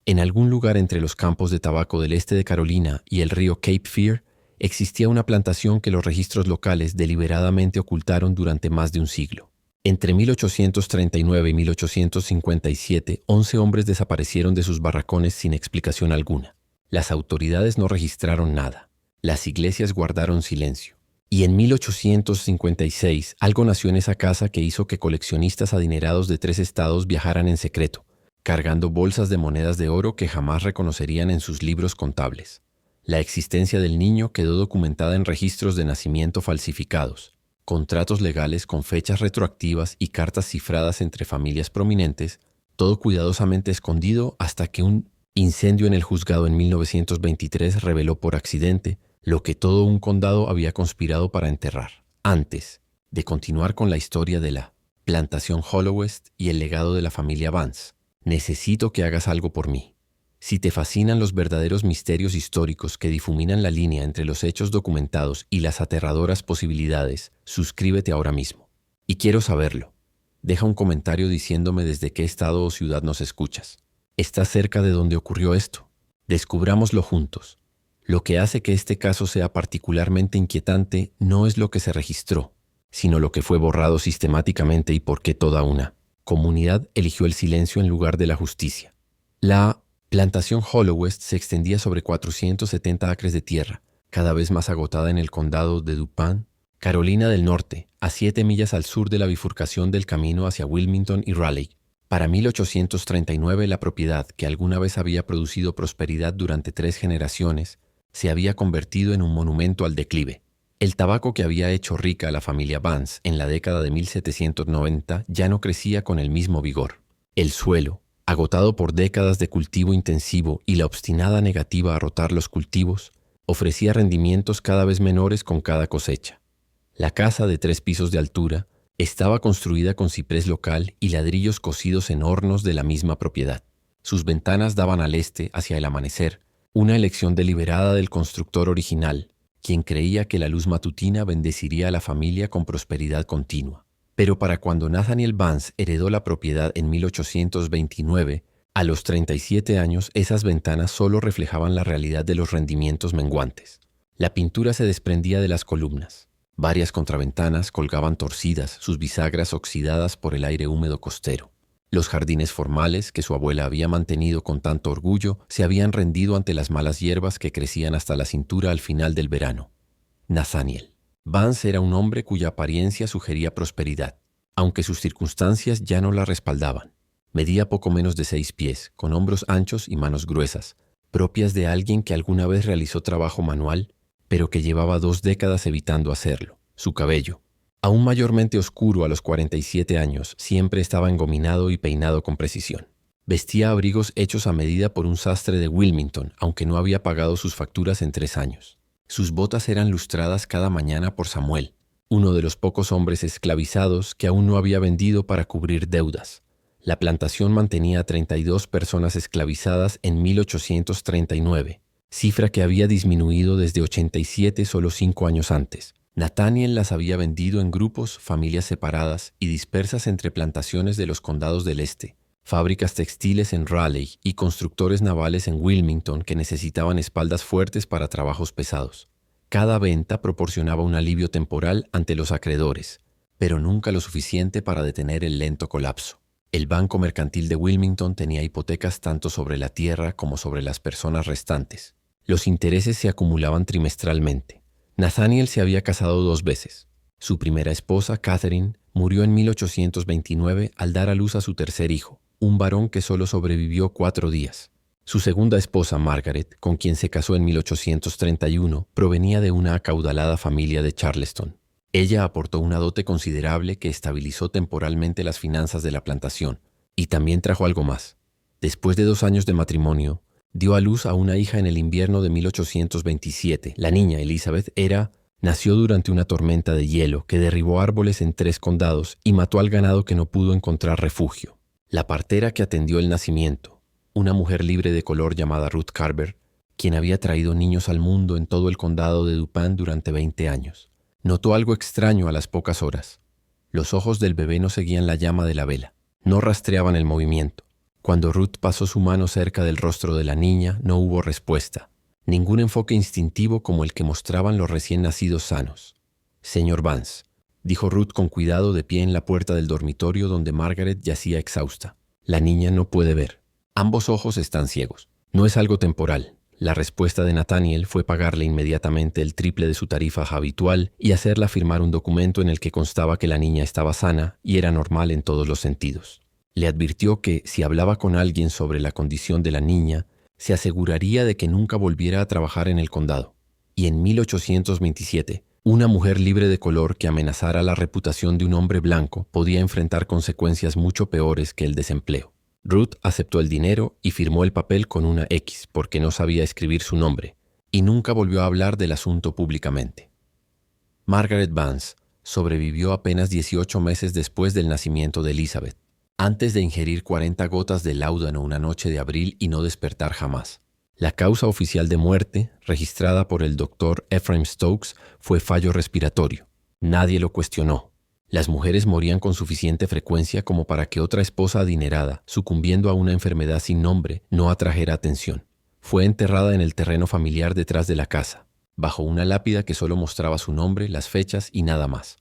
En algún lugar entre los campos de tabaco del este de Carolina y el río Cape Fear, existía una plantación que los registros locales deliberadamente ocultaron durante más de un siglo. Entre 1839 y 1857, 11 hombres desaparecieron de sus barracones sin explicación alguna. Las autoridades no registraron nada. Las iglesias guardaron silencio. Y en 1856, algo nació en esa casa que hizo que coleccionistas adinerados de 3 estados viajaran en secreto, cargando bolsas de monedas de oro que jamás reconocerían en sus libros contables. La existencia del niño quedó documentada en registros de nacimiento falsificados, contratos legales con fechas retroactivas y cartas cifradas entre familias prominentes, todo cuidadosamente escondido hasta que un incendio en el juzgado en 1923 reveló por accidente lo que todo un condado había conspirado para enterrar. Antes de continuar con la historia de la plantación Hollowest y el legado de la familia Vance, necesito que hagas algo por mí. Si te fascinan los verdaderos misterios históricos que difuminan la línea entre los hechos documentados y las aterradoras posibilidades, suscríbete ahora mismo. Y quiero saberlo. Deja un comentario diciéndome desde qué estado o ciudad nos escuchas. ¿Estás cerca de donde ocurrió esto? Descubrámoslo juntos. Lo que hace que este caso sea particularmente inquietante no es lo que se registró, sino lo que fue borrado sistemáticamente y por qué toda una comunidad eligió el silencio en lugar de la justicia. La plantación Hollowest se extendía sobre 470 acres de tierra, cada vez más agotada en el condado de DuPage, Carolina del Norte, a 7 millas al sur de la bifurcación del camino hacia Wilmington y Raleigh. Para 1839, la propiedad, que alguna vez había producido prosperidad durante 3 generaciones, se había convertido en un monumento al declive. El tabaco que había hecho rica a la familia Vance en la década de 1790 ya no crecía con el mismo vigor. El suelo, agotado por décadas de cultivo intensivo y la obstinada negativa a rotar los cultivos, ofrecía rendimientos cada vez menores con cada cosecha. La casa de 3 pisos de altura estaba construida con ciprés local y ladrillos cocidos en hornos de la misma propiedad. Sus ventanas daban al este hacia el amanecer, una elección deliberada del constructor original, quien creía que la luz matutina bendeciría a la familia con prosperidad continua. Pero para cuando Nathaniel Vance heredó la propiedad en 1829, a los 37 años esas ventanas solo reflejaban la realidad de los rendimientos menguantes. La pintura se desprendía de las columnas. Varias contraventanas colgaban torcidas, sus bisagras oxidadas por el aire húmedo costero. Los jardines formales que su abuela había mantenido con tanto orgullo se habían rendido ante las malas hierbas que crecían hasta la cintura al final del verano. Nathaniel Vance era un hombre cuya apariencia sugería prosperidad, aunque sus circunstancias ya no la respaldaban. Medía poco menos de 6 pies, con hombros anchos y manos gruesas, propias de alguien que alguna vez realizó trabajo manual, pero que llevaba 2 décadas evitando hacerlo. Su cabello, aún mayormente oscuro a los 47 años, siempre estaba engominado y peinado con precisión. Vestía abrigos hechos a medida por un sastre de Wilmington, aunque no había pagado sus facturas en 3 años. Sus botas eran lustradas cada mañana por Samuel, uno de los pocos hombres esclavizados que aún no había vendido para cubrir deudas. La plantación mantenía a 32 personas esclavizadas en 1839, cifra que había disminuido desde 87 solo 5 años antes. Nathaniel las había vendido en grupos, familias separadas y dispersas entre plantaciones de los condados del este, fábricas textiles en Raleigh y constructores navales en Wilmington que necesitaban espaldas fuertes para trabajos pesados. Cada venta proporcionaba un alivio temporal ante los acreedores, pero nunca lo suficiente para detener el lento colapso. El Banco Mercantil de Wilmington tenía hipotecas tanto sobre la tierra como sobre las personas restantes. Los intereses se acumulaban trimestralmente. Nathaniel se había casado 2 veces. Su primera esposa, Catherine, murió en 1829 al dar a luz a su tercer hijo, un varón que solo sobrevivió 4 días. Su segunda esposa, Margaret, con quien se casó en 1831, provenía de una acaudalada familia de Charleston. Ella aportó una dote considerable que estabilizó temporalmente las finanzas de la plantación, y también trajo algo más. Después de 2 años de matrimonio, dio a luz a una hija en el invierno de 1827. La niña, Elizabeth, nació durante una tormenta de hielo que derribó árboles en 3 condados y mató al ganado que no pudo encontrar refugio. La partera que atendió el nacimiento, una mujer libre de color llamada Ruth Carver, quien había traído niños al mundo en todo el condado de DuPage durante 20 años, notó algo extraño a las pocas horas. Los ojos del bebé no seguían la llama de la vela, no rastreaban el movimiento. Cuando Ruth pasó su mano cerca del rostro de la niña, no hubo respuesta. Ningún enfoque instintivo como el que mostraban los recién nacidos sanos. «Señor Vance», dijo Ruth con cuidado de pie en la puerta del dormitorio donde Margaret yacía exhausta. «La niña no puede ver. Ambos ojos están ciegos. No es algo temporal». La respuesta de Nathaniel fue pagarle inmediatamente el triple de su tarifa habitual y hacerla firmar un documento en el que constaba que la niña estaba sana y era normal en todos los sentidos. Le advirtió que, si hablaba con alguien sobre la condición de la niña, se aseguraría de que nunca volviera a trabajar en el condado. Y en 1827, una mujer libre de color que amenazara la reputación de un hombre blanco podía enfrentar consecuencias mucho peores que el desempleo. Ruth aceptó el dinero y firmó el papel con una X porque no sabía escribir su nombre, y nunca volvió a hablar del asunto públicamente. Margaret Vance sobrevivió apenas 18 meses después del nacimiento de Elizabeth, antes de ingerir 40 gotas de láudano una noche de abril y no despertar jamás. La causa oficial de muerte, registrada por el doctor Ephraim Stokes, fue fallo respiratorio. Nadie lo cuestionó. Las mujeres morían con suficiente frecuencia como para que otra esposa adinerada, sucumbiendo a una enfermedad sin nombre, no atrajera atención. Fue enterrada en el terreno familiar detrás de la casa, bajo una lápida que solo mostraba su nombre, las fechas y nada más.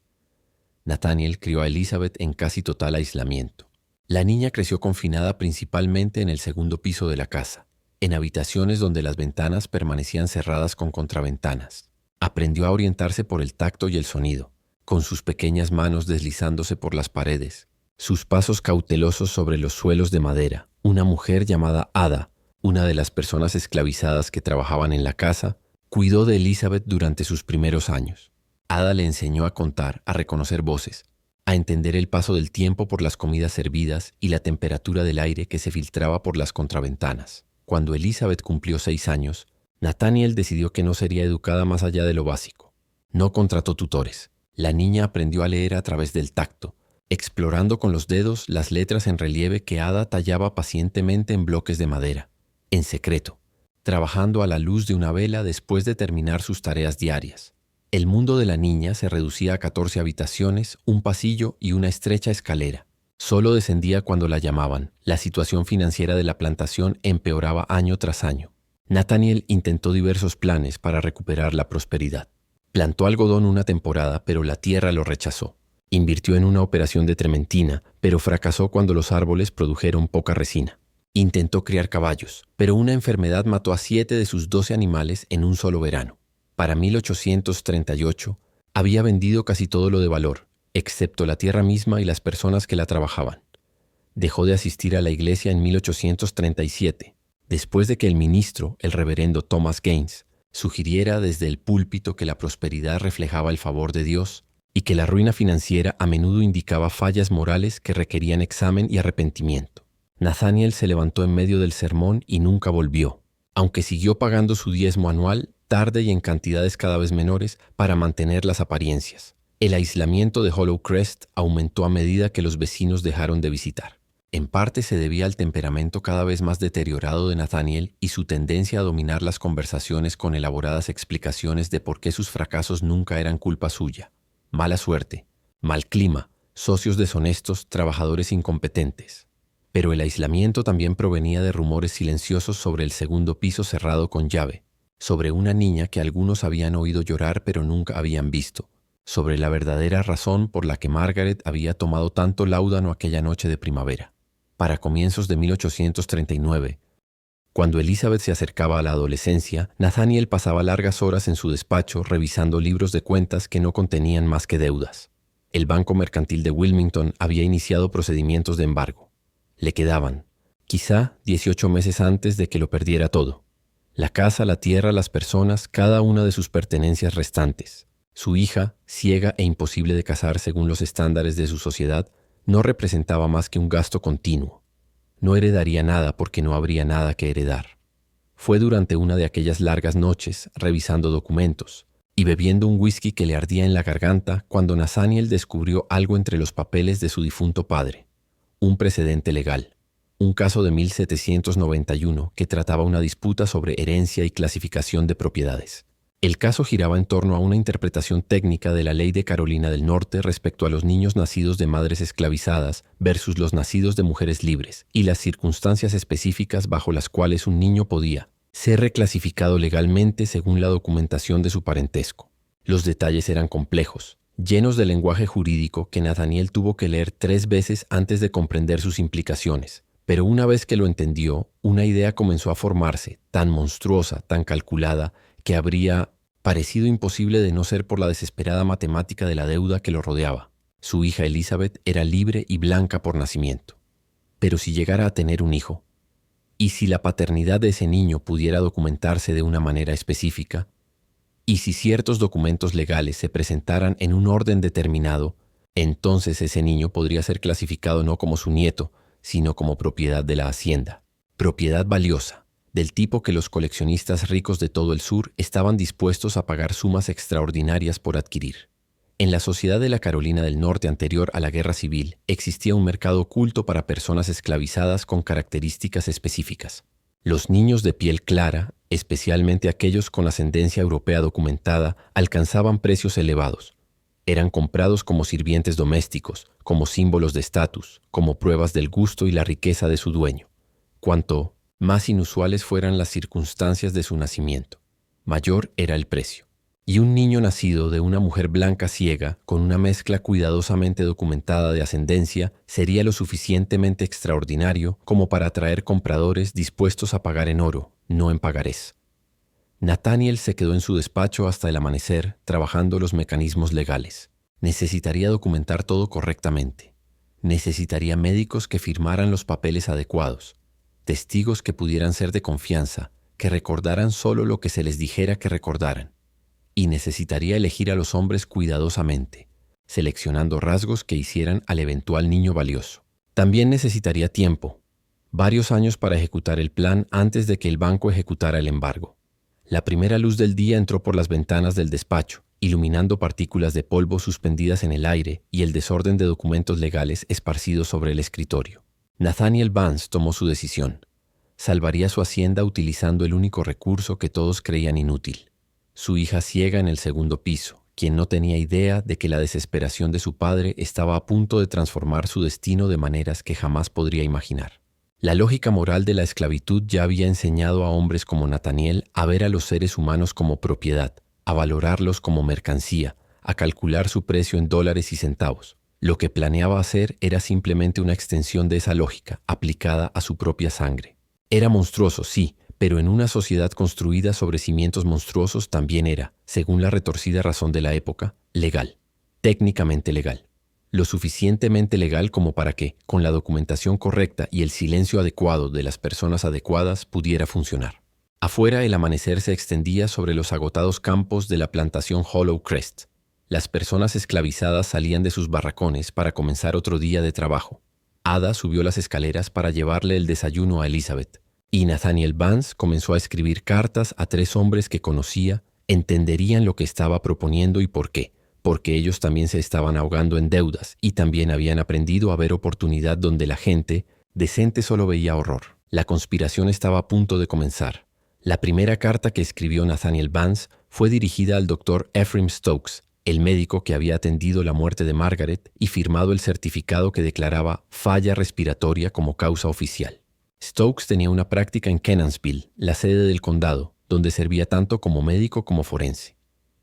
Nathaniel crió a Elizabeth en casi total aislamiento. La niña creció confinada principalmente en el segundo piso de la casa, en habitaciones donde las ventanas permanecían cerradas con contraventanas. Aprendió a orientarse por el tacto y el sonido, con sus pequeñas manos deslizándose por las paredes, sus pasos cautelosos sobre los suelos de madera. Una mujer llamada Ada, una de las personas esclavizadas que trabajaban en la casa, cuidó de Elizabeth durante sus primeros años. Ada le enseñó a contar, a reconocer voces, a entender el paso del tiempo por las comidas servidas y la temperatura del aire que se filtraba por las contraventanas. Cuando Elizabeth cumplió 6 años, Nathaniel decidió que no sería educada más allá de lo básico. No contrató tutores. La niña aprendió a leer a través del tacto, explorando con los dedos las letras en relieve que Ada tallaba pacientemente en bloques de madera, en secreto, trabajando a la luz de una vela después de terminar sus tareas diarias. El mundo de la niña se reducía a 14 habitaciones, un pasillo y una estrecha escalera. Solo descendía cuando la llamaban. La situación financiera de la plantación empeoraba año tras año. Nathaniel intentó diversos planes para recuperar la prosperidad. Plantó algodón una temporada, pero la tierra lo rechazó. Invirtió en una operación de trementina, pero fracasó cuando los árboles produjeron poca resina. Intentó criar caballos, pero una enfermedad mató a 7 de sus 12 animales en un solo verano. Para 1838, había vendido casi todo lo de valor, excepto la tierra misma y las personas que la trabajaban. Dejó de asistir a la iglesia en 1837, después de que el ministro, el reverendo Thomas Gaines, sugiriera desde el púlpito que la prosperidad reflejaba el favor de Dios y que la ruina financiera a menudo indicaba fallas morales que requerían examen y arrepentimiento. Nathaniel se levantó en medio del sermón y nunca volvió, aunque siguió pagando su diezmo anual, tarde y en cantidades cada vez menores, para mantener las apariencias. El aislamiento de Hollow Crest aumentó a medida que los vecinos dejaron de visitar. En parte se debía al temperamento cada vez más deteriorado de Nathaniel y su tendencia a dominar las conversaciones con elaboradas explicaciones de por qué sus fracasos nunca eran culpa suya. Mala suerte, mal clima, socios deshonestos, trabajadores incompetentes. Pero el aislamiento también provenía de rumores silenciosos sobre el segundo piso cerrado con llave, sobre una niña que algunos habían oído llorar pero nunca habían visto, sobre la verdadera razón por la que Margaret había tomado tanto láudano aquella noche de primavera. Para comienzos de 1839, cuando Elizabeth se acercaba a la adolescencia, Nathaniel pasaba largas horas en su despacho revisando libros de cuentas que no contenían más que deudas. El Banco Mercantil de Wilmington había iniciado procedimientos de embargo. Le quedaban, quizá 18 meses antes de que lo perdiera todo. La casa, la tierra, las personas, cada una de sus pertenencias restantes. Su hija, ciega e imposible de casar según los estándares de su sociedad, no representaba más que un gasto continuo. No heredaría nada porque no habría nada que heredar. Fue durante una de aquellas largas noches, revisando documentos y bebiendo un whisky que le ardía en la garganta, cuando Nathaniel descubrió algo entre los papeles de su difunto padre. Un precedente legal. Un caso de 1791 que trataba una disputa sobre herencia y clasificación de propiedades. El caso giraba en torno a una interpretación técnica de la ley de Carolina del Norte respecto a los niños nacidos de madres esclavizadas versus los nacidos de mujeres libres y las circunstancias específicas bajo las cuales un niño podía ser reclasificado legalmente según la documentación de su parentesco. Los detalles eran complejos, llenos de lenguaje jurídico que Nathaniel tuvo que leer 3 veces antes de comprender sus implicaciones. Pero una vez que lo entendió, una idea comenzó a formarse, tan monstruosa, tan calculada, que habría parecido imposible de no ser por la desesperada matemática de la deuda que lo rodeaba. Su hija Elizabeth era libre y blanca por nacimiento. Pero si llegara a tener un hijo, y si la paternidad de ese niño pudiera documentarse de una manera específica, y si ciertos documentos legales se presentaran en un orden determinado, entonces ese niño podría ser clasificado no como su nieto, sino como propiedad de la hacienda. Propiedad valiosa, del tipo que los coleccionistas ricos de todo el sur estaban dispuestos a pagar sumas extraordinarias por adquirir. En la sociedad de la Carolina del Norte anterior a la Guerra Civil, existía un mercado oculto para personas esclavizadas con características específicas. Los niños de piel clara, especialmente aquellos con ascendencia europea documentada, alcanzaban precios elevados. Eran comprados como sirvientes domésticos, como símbolos de estatus, como pruebas del gusto y la riqueza de su dueño. Cuanto más inusuales fueran las circunstancias de su nacimiento, mayor era el precio. Y un niño nacido de una mujer blanca ciega, con una mezcla cuidadosamente documentada de ascendencia, sería lo suficientemente extraordinario como para atraer compradores dispuestos a pagar en oro, no en pagarés. Nathaniel se quedó en su despacho hasta el amanecer, trabajando los mecanismos legales. Necesitaría documentar todo correctamente. Necesitaría médicos que firmaran los papeles adecuados, testigos que pudieran ser de confianza, que recordaran solo lo que se les dijera que recordaran. Y necesitaría elegir a los hombres cuidadosamente, seleccionando rasgos que hicieran al eventual niño valioso. También necesitaría tiempo, varios años para ejecutar el plan antes de que el banco ejecutara el embargo. La primera luz del día entró por las ventanas del despacho, iluminando partículas de polvo suspendidas en el aire y el desorden de documentos legales esparcidos sobre el escritorio. Nathaniel Vance tomó su decisión. Salvaría su hacienda utilizando el único recurso que todos creían inútil: su hija ciega en el segundo piso, quien no tenía idea de que la desesperación de su padre estaba a punto de transformar su destino de maneras que jamás podría imaginar. La lógica moral de la esclavitud ya había enseñado a hombres como Nathaniel a ver a los seres humanos como propiedad, a valorarlos como mercancía, a calcular su precio en dólares y centavos. Lo que planeaba hacer era simplemente una extensión de esa lógica, aplicada a su propia sangre. Era monstruoso, sí, pero en una sociedad construida sobre cimientos monstruosos también era, según la retorcida razón de la época, legal, técnicamente legal. Lo suficientemente legal como para que, con la documentación correcta y el silencio adecuado de las personas adecuadas, pudiera funcionar. Afuera el amanecer se extendía sobre los agotados campos de la plantación Hollow Crest. Las personas esclavizadas salían de sus barracones para comenzar otro día de trabajo. Ada subió las escaleras para llevarle el desayuno a Elizabeth, y Nathaniel Vance comenzó a escribir cartas a 3 hombres que conocía, entenderían lo que estaba proponiendo y por qué, porque ellos también se estaban ahogando en deudas y también habían aprendido a ver oportunidad donde la gente decente solo veía horror. La conspiración estaba a punto de comenzar. La primera carta que escribió Nathaniel Vance fue dirigida al Dr. Ephraim Stokes, el médico que había atendido la muerte de Margaret y firmado el certificado que declaraba falla respiratoria como causa oficial. Stokes tenía una práctica en Kenansville, la sede del condado, donde servía tanto como médico como forense.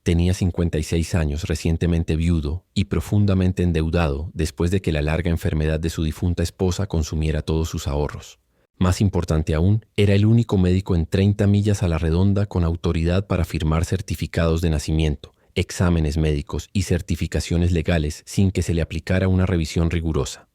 Tenía 56 años, recientemente viudo y profundamente endeudado después de que la larga enfermedad de su difunta esposa consumiera todos sus ahorros. Más importante aún, era el único médico en 30 millas a la redonda con autoridad para firmar certificados de nacimiento, exámenes médicos y certificaciones legales sin que se le aplicara una revisión rigurosa.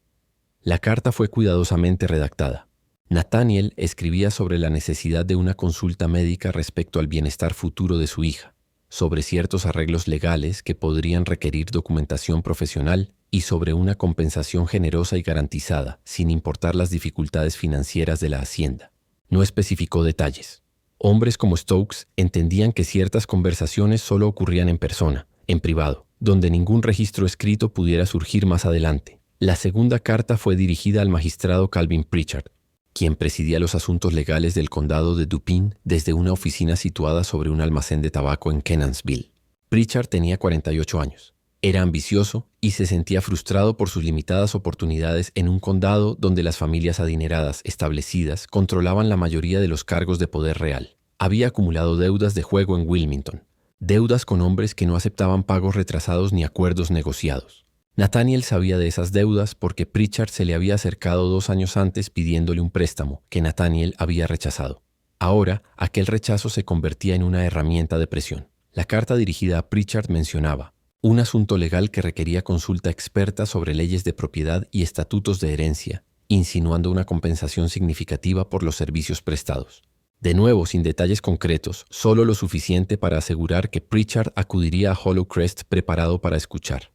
La carta fue cuidadosamente redactada. Nathaniel escribía sobre la necesidad de una consulta médica respecto al bienestar futuro de su hija, sobre ciertos arreglos legales que podrían requerir documentación profesional y sobre una compensación generosa y garantizada, sin importar las dificultades financieras de la hacienda. No especificó detalles. Hombres como Stokes entendían que ciertas conversaciones solo ocurrían en persona, en privado, donde ningún registro escrito pudiera surgir más adelante. La segunda carta fue dirigida al magistrado Calvin Pritchard. quien presidía los asuntos legales del condado de Dupin desde una oficina situada sobre un almacén de tabaco en Kenansville. Pritchard tenía 48 años. Era ambicioso y se sentía frustrado por sus limitadas oportunidades en un condado donde las familias adineradas establecidas controlaban la mayoría de los cargos de poder real. Había acumulado deudas de juego en Wilmington, deudas con hombres que no aceptaban pagos retrasados ni acuerdos negociados. Nathaniel sabía de esas deudas porque Pritchard se le había acercado 2 años antes pidiéndole un préstamo que Nathaniel había rechazado. Ahora, aquel rechazo se convertía en una herramienta de presión. La carta dirigida a Pritchard mencionaba un asunto legal que requería consulta experta sobre leyes de propiedad y estatutos de herencia, insinuando una compensación significativa por los servicios prestados. De nuevo, sin detalles concretos, solo lo suficiente para asegurar que Pritchard acudiría a Hollow Crest preparado para escuchar.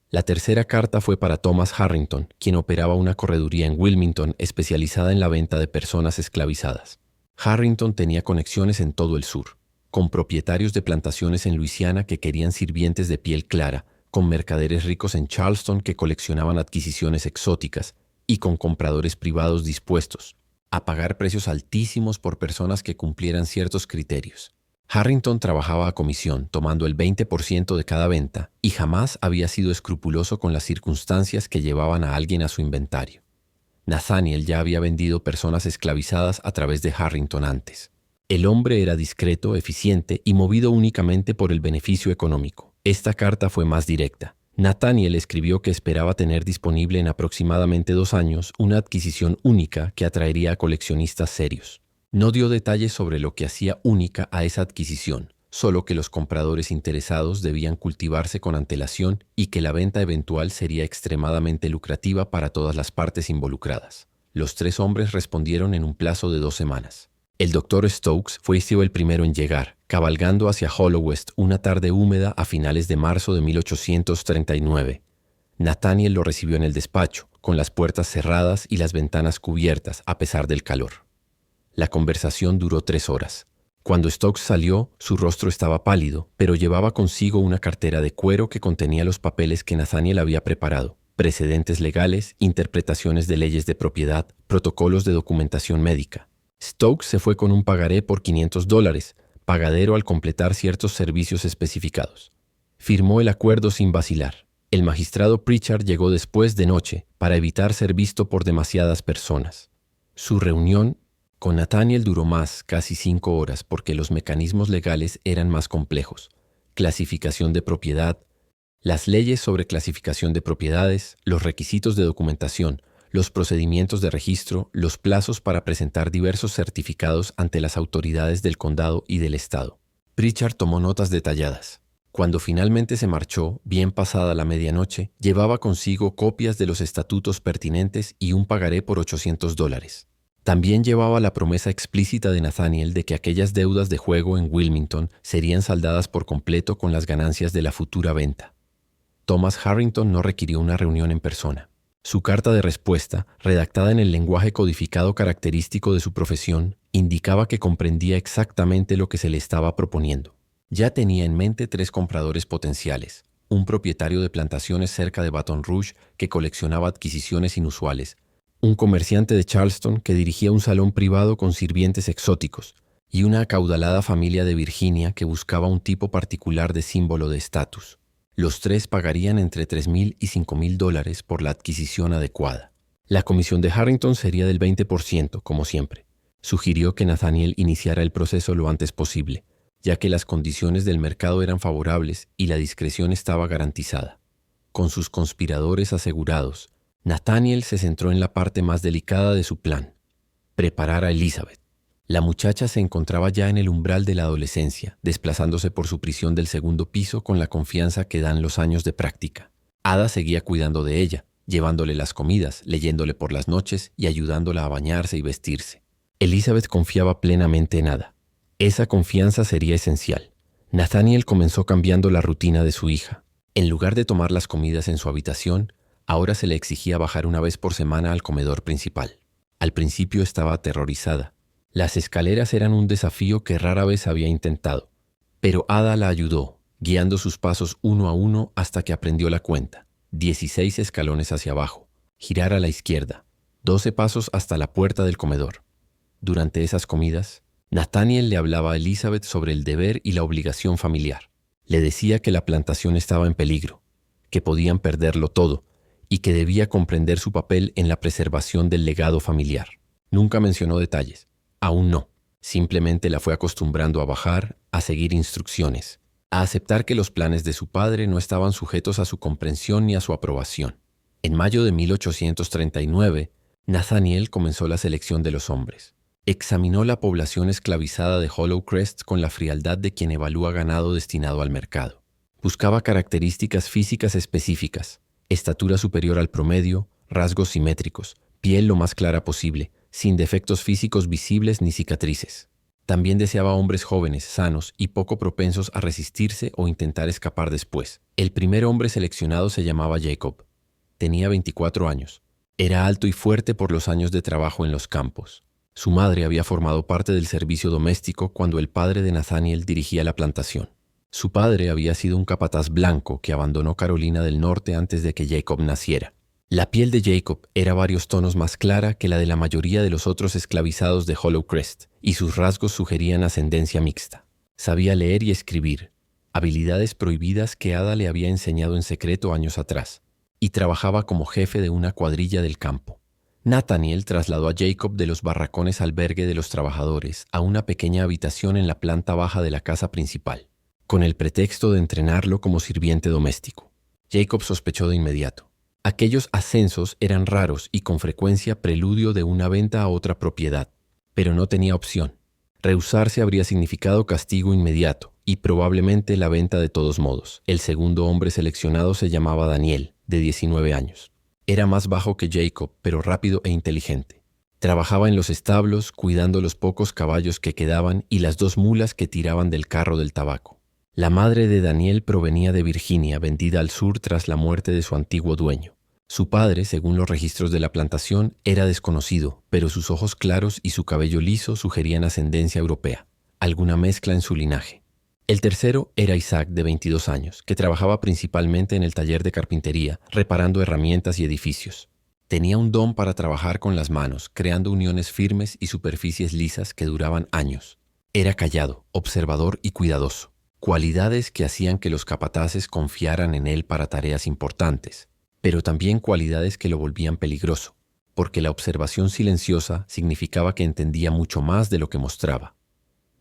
La tercera carta fue para Thomas Harrington, quien operaba una correduría en Wilmington especializada en la venta de personas esclavizadas. Harrington tenía conexiones en todo el sur, con propietarios de plantaciones en Luisiana que querían sirvientes de piel clara, con mercaderes ricos en Charleston que coleccionaban adquisiciones exóticas y con compradores privados dispuestos a pagar precios altísimos por personas que cumplieran ciertos criterios. Harrington trabajaba a comisión, tomando el 20% de cada venta, y jamás había sido escrupuloso con las circunstancias que llevaban a alguien a su inventario. Nathaniel ya había vendido personas esclavizadas a través de Harrington antes. El hombre era discreto, eficiente y movido únicamente por el beneficio económico. Esta carta fue más directa. Nathaniel escribió que esperaba tener disponible en aproximadamente 2 años una adquisición única que atraería a coleccionistas serios. No dio detalles sobre lo que hacía única a esa adquisición, solo que los compradores interesados debían cultivarse con antelación y que la venta eventual sería extremadamente lucrativa para todas las partes involucradas. Los 3 hombres respondieron en un plazo de 2 semanas. El Dr. Stokes fue el primero en llegar, cabalgando hacia Hollow West una tarde húmeda a finales de marzo de 1839. Nathaniel lo recibió en el despacho, con las puertas cerradas y las ventanas cubiertas a pesar del calor. La conversación duró 3 horas. Cuando Stokes salió, su rostro estaba pálido, pero llevaba consigo una cartera de cuero que contenía los papeles que Nathaniel había preparado: precedentes legales, interpretaciones de leyes de propiedad, protocolos de documentación médica. Stokes se fue con un pagaré por $500, pagadero al completar ciertos servicios especificados. Firmó el acuerdo sin vacilar. El magistrado Pritchard llegó después de noche para evitar ser visto por demasiadas personas. Su reunión con Nathaniel duró más, casi 5 horas, porque los mecanismos legales eran más complejos. Clasificación de propiedad, las leyes sobre clasificación de propiedades, los requisitos de documentación, los procedimientos de registro, los plazos para presentar diversos certificados ante las autoridades del condado y del estado. Pritchard tomó notas detalladas. Cuando finalmente se marchó, bien pasada la medianoche, llevaba consigo copias de los estatutos pertinentes y un pagaré por $800. También llevaba la promesa explícita de Nathaniel de que aquellas deudas de juego en Wilmington serían saldadas por completo con las ganancias de la futura venta. Thomas Harrington no requirió una reunión en persona. Su carta de respuesta, redactada en el lenguaje codificado característico de su profesión, indicaba que comprendía exactamente lo que se le estaba proponiendo. Ya tenía en mente 3 compradores potenciales: un propietario de plantaciones cerca de Baton Rouge que coleccionaba adquisiciones inusuales, un comerciante de Charleston que dirigía un salón privado con sirvientes exóticos, y una acaudalada familia de Virginia que buscaba un tipo particular de símbolo de estatus. Los 3 pagarían entre $3,000 y $5,000 por la adquisición adecuada. La comisión de Harrington sería del 20%, como siempre. Sugirió que Nathaniel iniciara el proceso lo antes posible, ya que las condiciones del mercado eran favorables y la discreción estaba garantizada. Con sus conspiradores asegurados, Nathaniel se centró en la parte más delicada de su plan: preparar a Elizabeth. La muchacha se encontraba ya en el umbral de la adolescencia, desplazándose por su prisión del 2º piso con la confianza que dan los años de práctica. Ada seguía cuidando de ella, llevándole las comidas, leyéndole por las noches y ayudándola a bañarse y vestirse. Elizabeth confiaba plenamente en Ada. Esa confianza sería esencial. Nathaniel comenzó cambiando la rutina de su hija. En lugar de tomar las comidas en su habitación, ahora se le exigía bajar una vez por semana al comedor principal. Al principio estaba aterrorizada. Las escaleras eran un desafío que rara vez había intentado, pero Ada la ayudó, guiando sus pasos uno a uno hasta que aprendió la cuenta: 16 escalones hacia abajo, girar a la izquierda, 12 pasos hasta la puerta del comedor. Durante esas comidas, Nathaniel le hablaba a Elizabeth sobre el deber y la obligación familiar. Le decía que la plantación estaba en peligro, que podían perderlo todo y que debía comprender su papel en la preservación del legado familiar. Nunca mencionó detalles, aún no. Simplemente la fue acostumbrando a bajar, a seguir instrucciones, a aceptar que los planes de su padre no estaban sujetos a su comprensión ni a su aprobación. En mayo de 1839, Nathaniel comenzó la selección de los hombres. Examinó la población esclavizada de Hollow Crest con la frialdad de quien evalúa ganado destinado al mercado. Buscaba características físicas específicas, estatura superior al promedio, rasgos simétricos, piel lo más clara posible, sin defectos físicos visibles ni cicatrices. También deseaba hombres jóvenes, sanos y poco propensos a resistirse o intentar escapar después. El primer hombre seleccionado se llamaba Jacob. Tenía 24 años. Era alto y fuerte por los años de trabajo en los campos. Su madre había formado parte del servicio doméstico cuando el padre de Nathaniel dirigía la plantación. Su padre había sido un capataz blanco que abandonó Carolina del Norte antes de que Jacob naciera. La piel de Jacob era varios tonos más clara que la de la mayoría de los otros esclavizados de Hollow Crest, y sus rasgos sugerían ascendencia mixta. Sabía leer y escribir, habilidades prohibidas que Ada le había enseñado en secreto años atrás, y trabajaba como jefe de una cuadrilla del campo. Nathaniel trasladó a Jacob de los barracones albergue de los trabajadores a una pequeña habitación en la planta baja de la casa principal, con el pretexto de entrenarlo como sirviente doméstico. Jacob sospechó de inmediato. Aquellos ascensos eran raros y con frecuencia preludio de una venta a otra propiedad, pero no tenía opción. Rehusarse habría significado castigo inmediato y probablemente la venta de todos modos. El segundo hombre seleccionado se llamaba Daniel, de 19 años. Era más bajo que Jacob, pero rápido e inteligente. Trabajaba en los establos, cuidando los pocos caballos que quedaban y las 2 mulas que tiraban del carro del tabaco. La madre de Daniel provenía de Virginia, vendida al sur tras la muerte de su antiguo dueño. Su padre, según los registros de la plantación, era desconocido, pero sus ojos claros y su cabello liso sugerían ascendencia europea, alguna mezcla en su linaje. El tercero era Isaac, de 22 años, que trabajaba principalmente en el taller de carpintería, reparando herramientas y edificios. Tenía un don para trabajar con las manos, creando uniones firmes y superficies lisas que duraban años. Era callado, observador y cuidadoso, cualidades que hacían que los capataces confiaran en él para tareas importantes, pero también cualidades que lo volvían peligroso, porque la observación silenciosa significaba que entendía mucho más de lo que mostraba.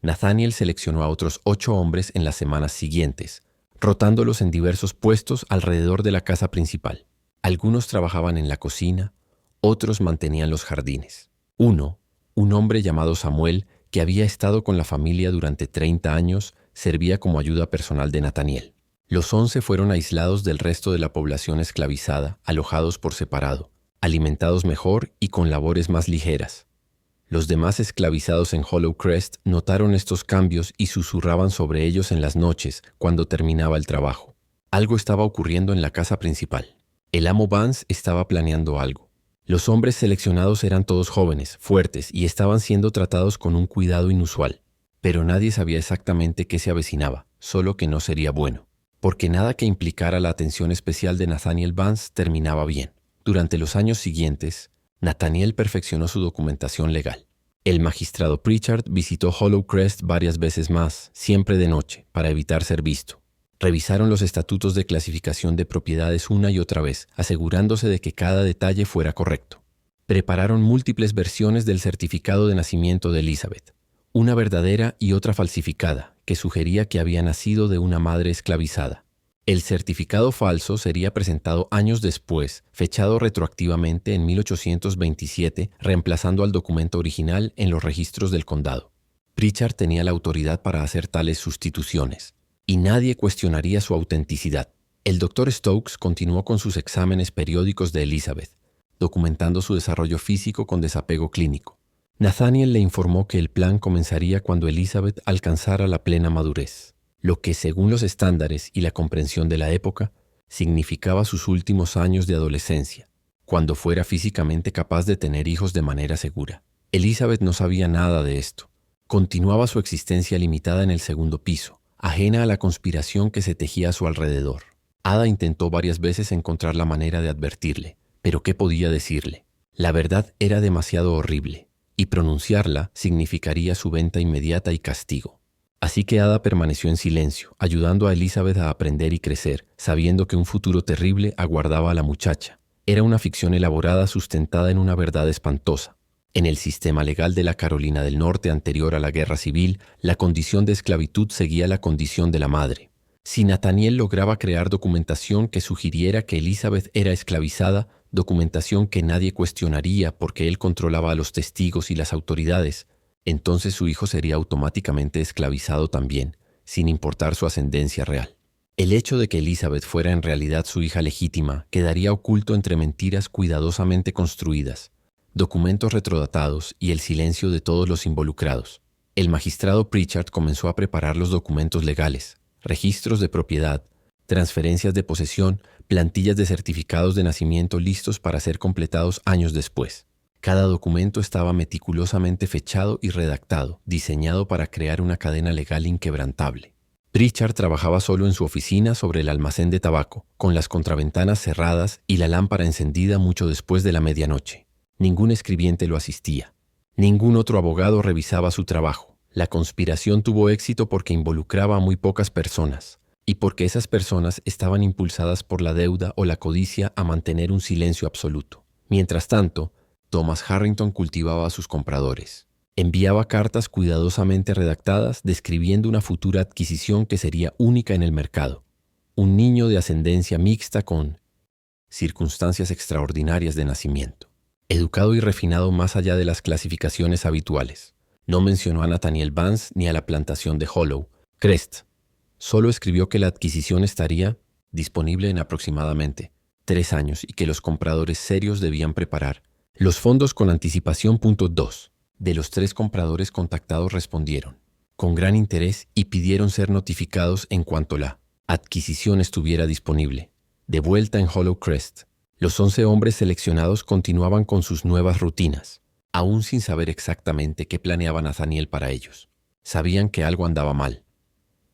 Nathaniel seleccionó a otros 8 hombres en las semanas siguientes, rotándolos en diversos puestos alrededor de la casa principal. Algunos trabajaban en la cocina, otros mantenían los jardines. Uno, un hombre llamado Samuel, que había estado con la familia durante 30 años, servía como ayuda personal de Nathaniel. Los 11 fueron aislados del resto de la población esclavizada, alojados por separado, alimentados mejor y con labores más ligeras. Los demás esclavizados en Hollow Crest notaron estos cambios y susurraban sobre ellos en las noches cuando terminaba el trabajo. Algo estaba ocurriendo en la casa principal. El amo Vance estaba planeando algo. Los hombres seleccionados eran todos jóvenes, fuertes y estaban siendo tratados con un cuidado inusual. Pero nadie sabía exactamente qué se avecinaba, solo que no sería bueno, porque nada que implicara la atención especial de Nathaniel Vance terminaba bien. Durante los años siguientes, Nathaniel perfeccionó su documentación legal. El magistrado Pritchard visitó Hollow Crest varias veces más, siempre de noche, para evitar ser visto. Revisaron los estatutos de clasificación de propiedades una y otra vez, asegurándose de que cada detalle fuera correcto. Prepararon múltiples versiones del certificado de nacimiento de Elizabeth, una verdadera y otra falsificada, que sugería que había nacido de una madre esclavizada. El certificado falso sería presentado años después, fechado retroactivamente en 1827, reemplazando al documento original en los registros del condado. Pritchard tenía la autoridad para hacer tales sustituciones, y nadie cuestionaría su autenticidad. El Dr. Stokes continuó con sus exámenes periódicos de Elizabeth, documentando su desarrollo físico con desapego clínico. Nathaniel le informó que el plan comenzaría cuando Elizabeth alcanzara la plena madurez, lo que, según los estándares y la comprensión de la época, significaba sus últimos años de adolescencia, cuando fuera físicamente capaz de tener hijos de manera segura. Elizabeth no sabía nada de esto. Continuaba su existencia limitada en el segundo piso, ajena a la conspiración que se tejía a su alrededor. Ada intentó varias veces encontrar la manera de advertirle, pero ¿qué podía decirle? La verdad era demasiado horrible, y pronunciarla significaría su venta inmediata y castigo. Así que Ada permaneció en silencio, ayudando a Elizabeth a aprender y crecer, sabiendo que un futuro terrible aguardaba a la muchacha. Era una ficción elaborada sustentada en una verdad espantosa. En el sistema legal de la Carolina del Norte anterior a la Guerra Civil, la condición de esclavitud seguía la condición de la madre. Si Nathaniel lograba crear documentación que sugiriera que Elizabeth era esclavizada, documentación que nadie cuestionaría porque él controlaba a los testigos y las autoridades, entonces su hijo sería automáticamente esclavizado también, sin importar su ascendencia real. El hecho de que Elizabeth fuera en realidad su hija legítima quedaría oculto entre mentiras cuidadosamente construidas, documentos retrodatados y el silencio de todos los involucrados. El magistrado Pritchard comenzó a preparar los documentos legales, registros de propiedad, transferencias de posesión, plantillas de certificados de nacimiento listos para ser completados años después. Cada documento estaba meticulosamente fechado y redactado, diseñado para crear una cadena legal inquebrantable. Pritchard trabajaba solo en su oficina sobre el almacén de tabaco, con las contraventanas cerradas y la lámpara encendida mucho después de la medianoche. Ningún escribiente lo asistía. Ningún otro abogado revisaba su trabajo. La conspiración tuvo éxito porque involucraba a muy pocas personas, y porque esas personas estaban impulsadas por la deuda o la codicia a mantener un silencio absoluto. Mientras tanto, Thomas Harrington cultivaba a sus compradores. Enviaba cartas cuidadosamente redactadas describiendo una futura adquisición que sería única en el mercado. Un niño de ascendencia mixta con circunstancias extraordinarias de nacimiento. Educado y refinado más allá de las clasificaciones habituales. No mencionó a Nathaniel Vance ni a la plantación de Hollow Crest. Solo escribió que la adquisición estaría disponible en aproximadamente 3 años y que los compradores serios debían preparar los fondos con anticipación. 2. De los 3 compradores contactados respondieron con gran interés y pidieron ser notificados en cuanto la adquisición estuviera disponible. De vuelta en Hollow Crest, los 11 hombres seleccionados continuaban con sus nuevas rutinas, aún sin saber exactamente qué planeaba Nathaniel para ellos. Sabían que algo andaba mal.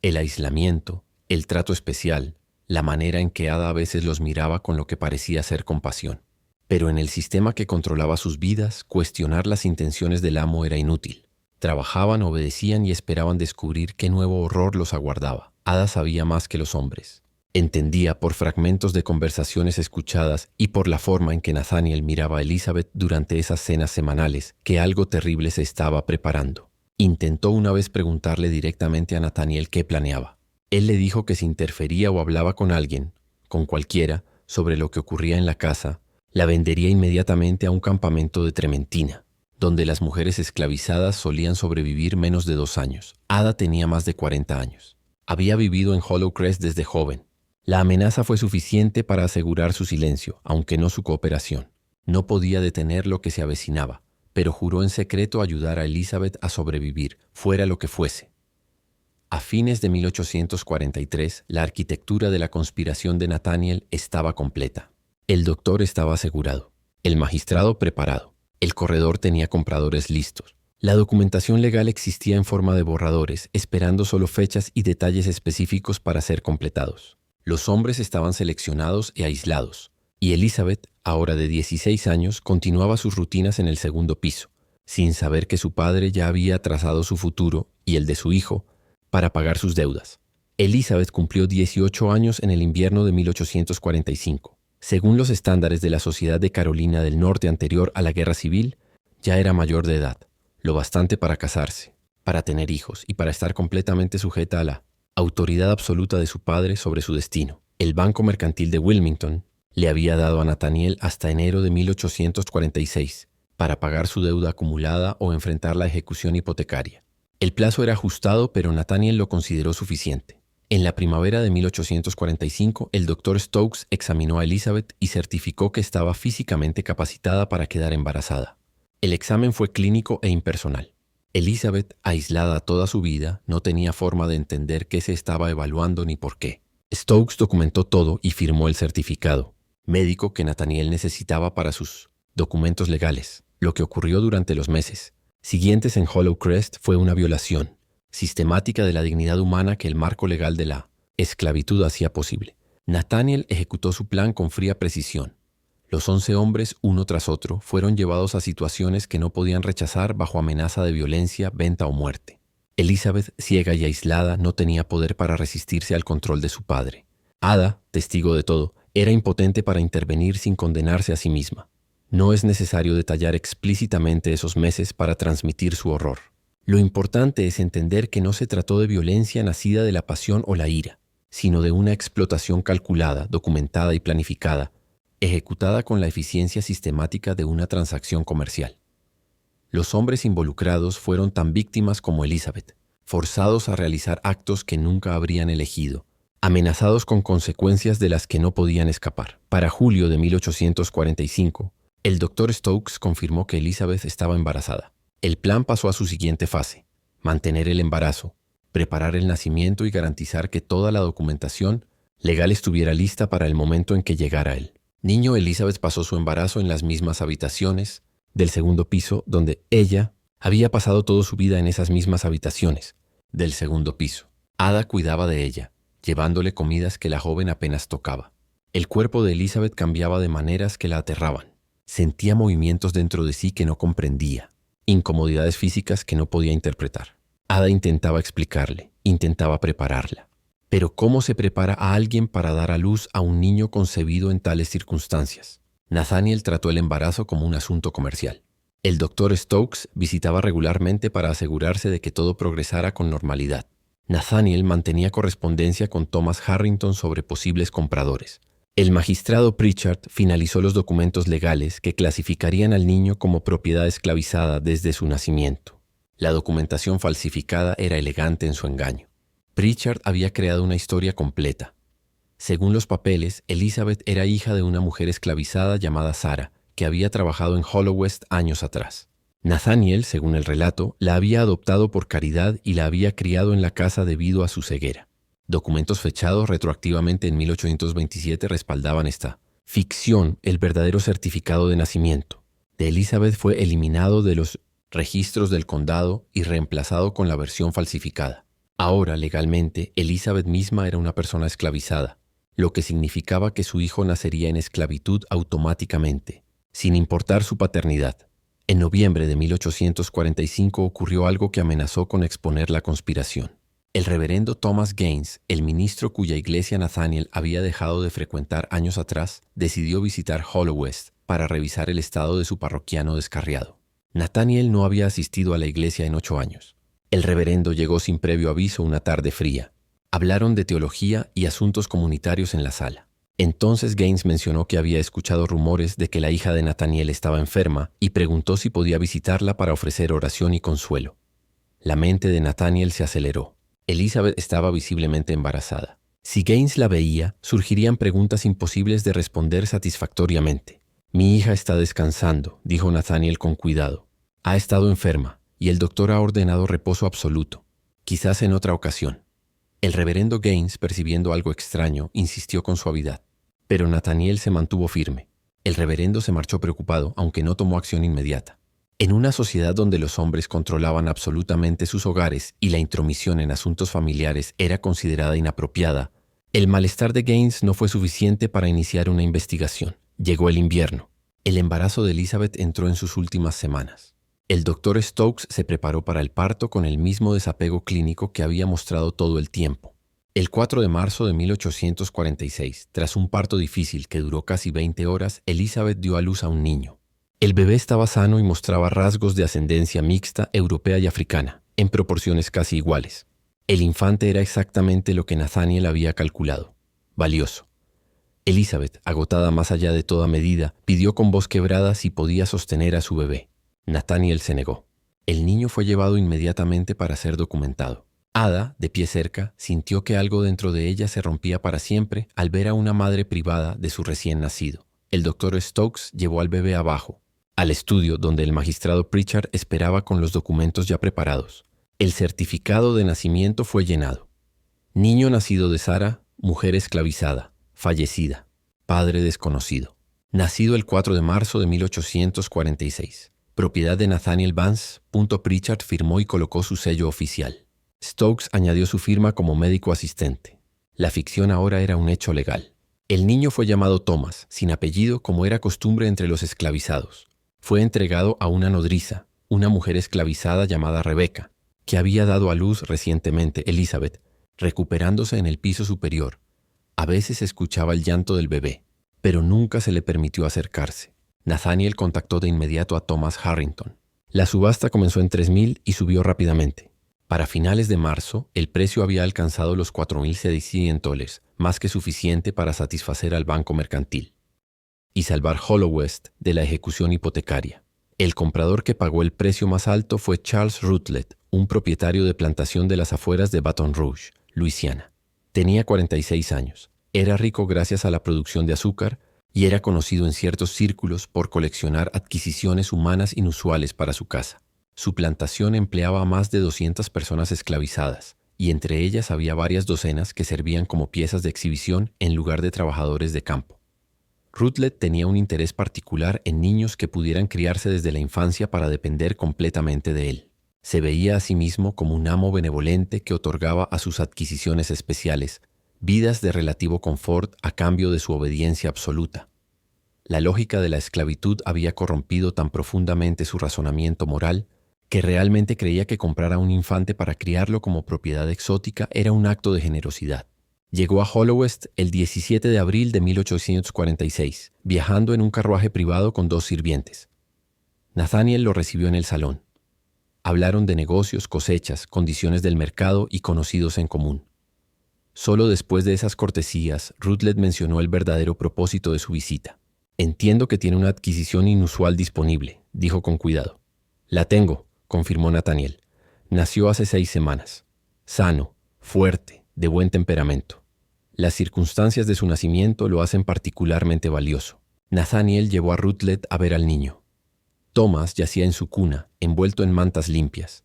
El aislamiento, el trato especial, la manera en que Ada a veces los miraba con lo que parecía ser compasión. Pero en el sistema que controlaba sus vidas, cuestionar las intenciones del amo era inútil. Trabajaban, obedecían y esperaban descubrir qué nuevo horror los aguardaba. Ada sabía más que los hombres. Entendía por fragmentos de conversaciones escuchadas y por la forma en que Nathaniel miraba a Elizabeth durante esas cenas semanales que algo terrible se estaba preparando. Intentó una vez preguntarle directamente a Nathaniel qué planeaba. Él le dijo que si interfería o hablaba con alguien, con cualquiera, sobre lo que ocurría en la casa, la vendería inmediatamente a un campamento de Trementina, donde las mujeres esclavizadas solían sobrevivir menos de 2 años. Ada tenía más de 40 años. Había vivido en Hollow Crest desde joven. La amenaza fue suficiente para asegurar su silencio, aunque no su cooperación. No podía detener lo que se avecinaba, pero juró en secreto ayudar a Elizabeth a sobrevivir, fuera lo que fuese. A fines de 1843, la arquitectura de la conspiración de Nathaniel estaba completa. El doctor estaba asegurado, el magistrado preparado, el corredor tenía compradores listos. La documentación legal existía en forma de borradores, esperando solo fechas y detalles específicos para ser completados. Los hombres estaban seleccionados y aislados, y Elizabeth, ahora de 16 años, continuaba sus rutinas en el segundo piso, sin saber que su padre ya había trazado su futuro y el de su hijo para pagar sus deudas. Elizabeth cumplió 18 años en el invierno de 1845. Según los estándares de la Sociedad de Carolina del Norte anterior a la Guerra Civil, ya era mayor de edad, lo bastante para casarse, para tener hijos y para estar completamente sujeta a la autoridad absoluta de su padre sobre su destino. El Banco Mercantil de Wilmington le había dado a Nathaniel hasta enero de 1846 para pagar su deuda acumulada o enfrentar la ejecución hipotecaria. El plazo era ajustado, pero Nathaniel lo consideró suficiente. En la primavera de 1845, el doctor Stokes examinó a Elizabeth y certificó que estaba físicamente capacitada para quedar embarazada. El examen fue clínico e impersonal. Elizabeth, aislada toda su vida, no tenía forma de entender qué se estaba evaluando ni por qué. Stokes documentó todo y firmó el certificado médico que Nathaniel necesitaba para sus documentos legales. Lo que ocurrió durante los meses siguientes en Hollow Crest fue una violación sistemática de la dignidad humana que el marco legal de la esclavitud hacía posible. Nathaniel ejecutó su plan con fría precisión. Los 11 hombres, uno tras otro, fueron llevados a situaciones que no podían rechazar bajo amenaza de violencia, venta o muerte. Elizabeth, ciega y aislada, no tenía poder para resistirse al control de su padre. Ada, testigo de todo, era impotente para intervenir sin condenarse a sí misma. No es necesario detallar explícitamente esos meses para transmitir su horror. Lo importante es entender que no se trató de violencia nacida de la pasión o la ira, sino de una explotación calculada, documentada y planificada, ejecutada con la eficiencia sistemática de una transacción comercial. Los hombres involucrados fueron tan víctimas como Elizabeth, forzados a realizar actos que nunca habrían elegido, amenazados con consecuencias de las que no podían escapar. Para julio de 1845, el Dr. Stokes confirmó que Elizabeth estaba embarazada. El plan pasó a su siguiente fase: mantener el embarazo, preparar el nacimiento y garantizar que toda la documentación legal estuviera lista para el momento en que llegara él. Niño, Elizabeth pasó su embarazo en las mismas habitaciones del segundo piso, donde ella había pasado toda su vida en esas mismas habitaciones del segundo piso. Ada cuidaba de ella, llevándole comidas que la joven apenas tocaba. El cuerpo de Elizabeth cambiaba de maneras que la aterraban. Sentía movimientos dentro de sí que no comprendía, incomodidades físicas que no podía interpretar. Ada intentaba explicarle, intentaba prepararla. Pero ¿cómo se prepara a alguien para dar a luz a un niño concebido en tales circunstancias? Nathaniel trató el embarazo como un asunto comercial. El Dr. Stokes visitaba regularmente para asegurarse de que todo progresara con normalidad. Nathaniel mantenía correspondencia con Thomas Harrington sobre posibles compradores. El magistrado Pritchard finalizó los documentos legales que clasificarían al niño como propiedad esclavizada desde su nacimiento. La documentación falsificada era elegante en su engaño. Pritchard había creado una historia completa. Según los papeles, Elizabeth era hija de una mujer esclavizada llamada Sarah, que había trabajado en Hollow West años atrás. Nathaniel, según el relato, la había adoptado por caridad y la había criado en la casa debido a su ceguera. Documentos fechados retroactivamente en 1827 respaldaban esta ficción. El verdadero certificado de nacimiento de Elizabeth fue eliminado de los registros del condado y reemplazado con la versión falsificada. Ahora, legalmente, Elizabeth misma era una persona esclavizada, lo que significaba que su hijo nacería en esclavitud automáticamente, sin importar su paternidad. En noviembre de 1845 ocurrió algo que amenazó con exponer la conspiración. El reverendo Thomas Gaines, el ministro cuya iglesia Nathaniel había dejado de frecuentar años atrás, decidió visitar Hollow West para revisar el estado de su parroquiano descarriado. Nathaniel no había asistido a la iglesia en 8 años. El reverendo llegó sin previo aviso una tarde fría. Hablaron de teología y asuntos comunitarios en la sala. Entonces Gaines mencionó que había escuchado rumores de que la hija de Nathaniel estaba enferma y preguntó si podía visitarla para ofrecer oración y consuelo. La mente de Nathaniel se aceleró. Elizabeth estaba visiblemente embarazada. Si Gaines la veía, surgirían preguntas imposibles de responder satisfactoriamente. «Mi hija está descansando», dijo Nathaniel con cuidado. «Ha estado enferma y el doctor ha ordenado reposo absoluto. Quizás en otra ocasión». El reverendo Gaines, percibiendo algo extraño, insistió con suavidad. Pero Nathaniel se mantuvo firme. El reverendo se marchó preocupado, aunque no tomó acción inmediata. En una sociedad donde los hombres controlaban absolutamente sus hogares y la intromisión en asuntos familiares era considerada inapropiada, el malestar de Gaines no fue suficiente para iniciar una investigación. Llegó el invierno. El embarazo de Elizabeth entró en sus últimas semanas. El Dr. Stokes se preparó para el parto con el mismo desapego clínico que había mostrado todo el tiempo. El 4 de marzo de 1846, tras un parto difícil que duró casi 20 horas, Elizabeth dio a luz a un niño. El bebé estaba sano y mostraba rasgos de ascendencia mixta, europea y africana, en proporciones casi iguales. El infante era exactamente lo que Nathaniel había calculado: valioso. Elizabeth, agotada más allá de toda medida, pidió con voz quebrada si podía sostener a su bebé. Nathaniel se negó. El niño fue llevado inmediatamente para ser documentado. Ada, de pie cerca, sintió que algo dentro de ella se rompía para siempre al ver a una madre privada de su recién nacido. El Dr. Stokes llevó al bebé abajo, al estudio donde el magistrado Pritchard esperaba con los documentos ya preparados. El certificado de nacimiento fue llenado. Niño nacido de Sarah, mujer esclavizada, fallecida, padre desconocido. Nacido el 4 de marzo de 1846. Propiedad de Nathaniel Vance. Pritchard firmó y colocó su sello oficial. Stokes añadió su firma como médico asistente. La ficción ahora era un hecho legal. El niño fue llamado Thomas, sin apellido como era costumbre entre los esclavizados. Fue entregado a una nodriza, una mujer esclavizada llamada Rebecca, que había dado a luz recientemente Elizabeth, recuperándose en el piso superior. A veces escuchaba el llanto del bebé, pero nunca se le permitió acercarse. Nathaniel contactó de inmediato a Thomas Harrington. La subasta comenzó en 3.000 y subió rápidamente. Para finales de marzo, el precio había alcanzado los $4,600, más que suficiente para satisfacer al banco mercantil y salvar Hollow West de la ejecución hipotecaria. El comprador que pagó el precio más alto fue Charles Rutledge, un propietario de plantación de las afueras de Baton Rouge, Luisiana. Tenía 46 años. Era rico gracias a la producción de azúcar y era conocido en ciertos círculos por coleccionar adquisiciones humanas inusuales para su casa. Su plantación empleaba a más de 200 personas esclavizadas, y entre ellas había varias docenas que servían como piezas de exhibición en lugar de trabajadores de campo. Rutledge tenía un interés particular en niños que pudieran criarse desde la infancia para depender completamente de él. Se veía a sí mismo como un amo benevolente que otorgaba a sus adquisiciones especiales vidas de relativo confort a cambio de su obediencia absoluta. La lógica de la esclavitud había corrompido tan profundamente su razonamiento moral que realmente creía que comprar a un infante para criarlo como propiedad exótica era un acto de generosidad. Llegó a Hollow West el 17 de abril de 1846, viajando en un carruaje privado con 2 sirvientes. Nathaniel lo recibió en el salón. Hablaron de negocios, cosechas, condiciones del mercado y conocidos en común. Solo después de esas cortesías, Rutledge mencionó el verdadero propósito de su visita. «Entiendo que tiene una adquisición inusual disponible», dijo con cuidado. «La tengo», confirmó Nathaniel. «Nació hace 6 semanas. Sano, fuerte, de buen temperamento. Las circunstancias de su nacimiento lo hacen particularmente valioso». Nathaniel llevó a Rutledge a ver al niño. Thomas yacía en su cuna, envuelto en mantas limpias.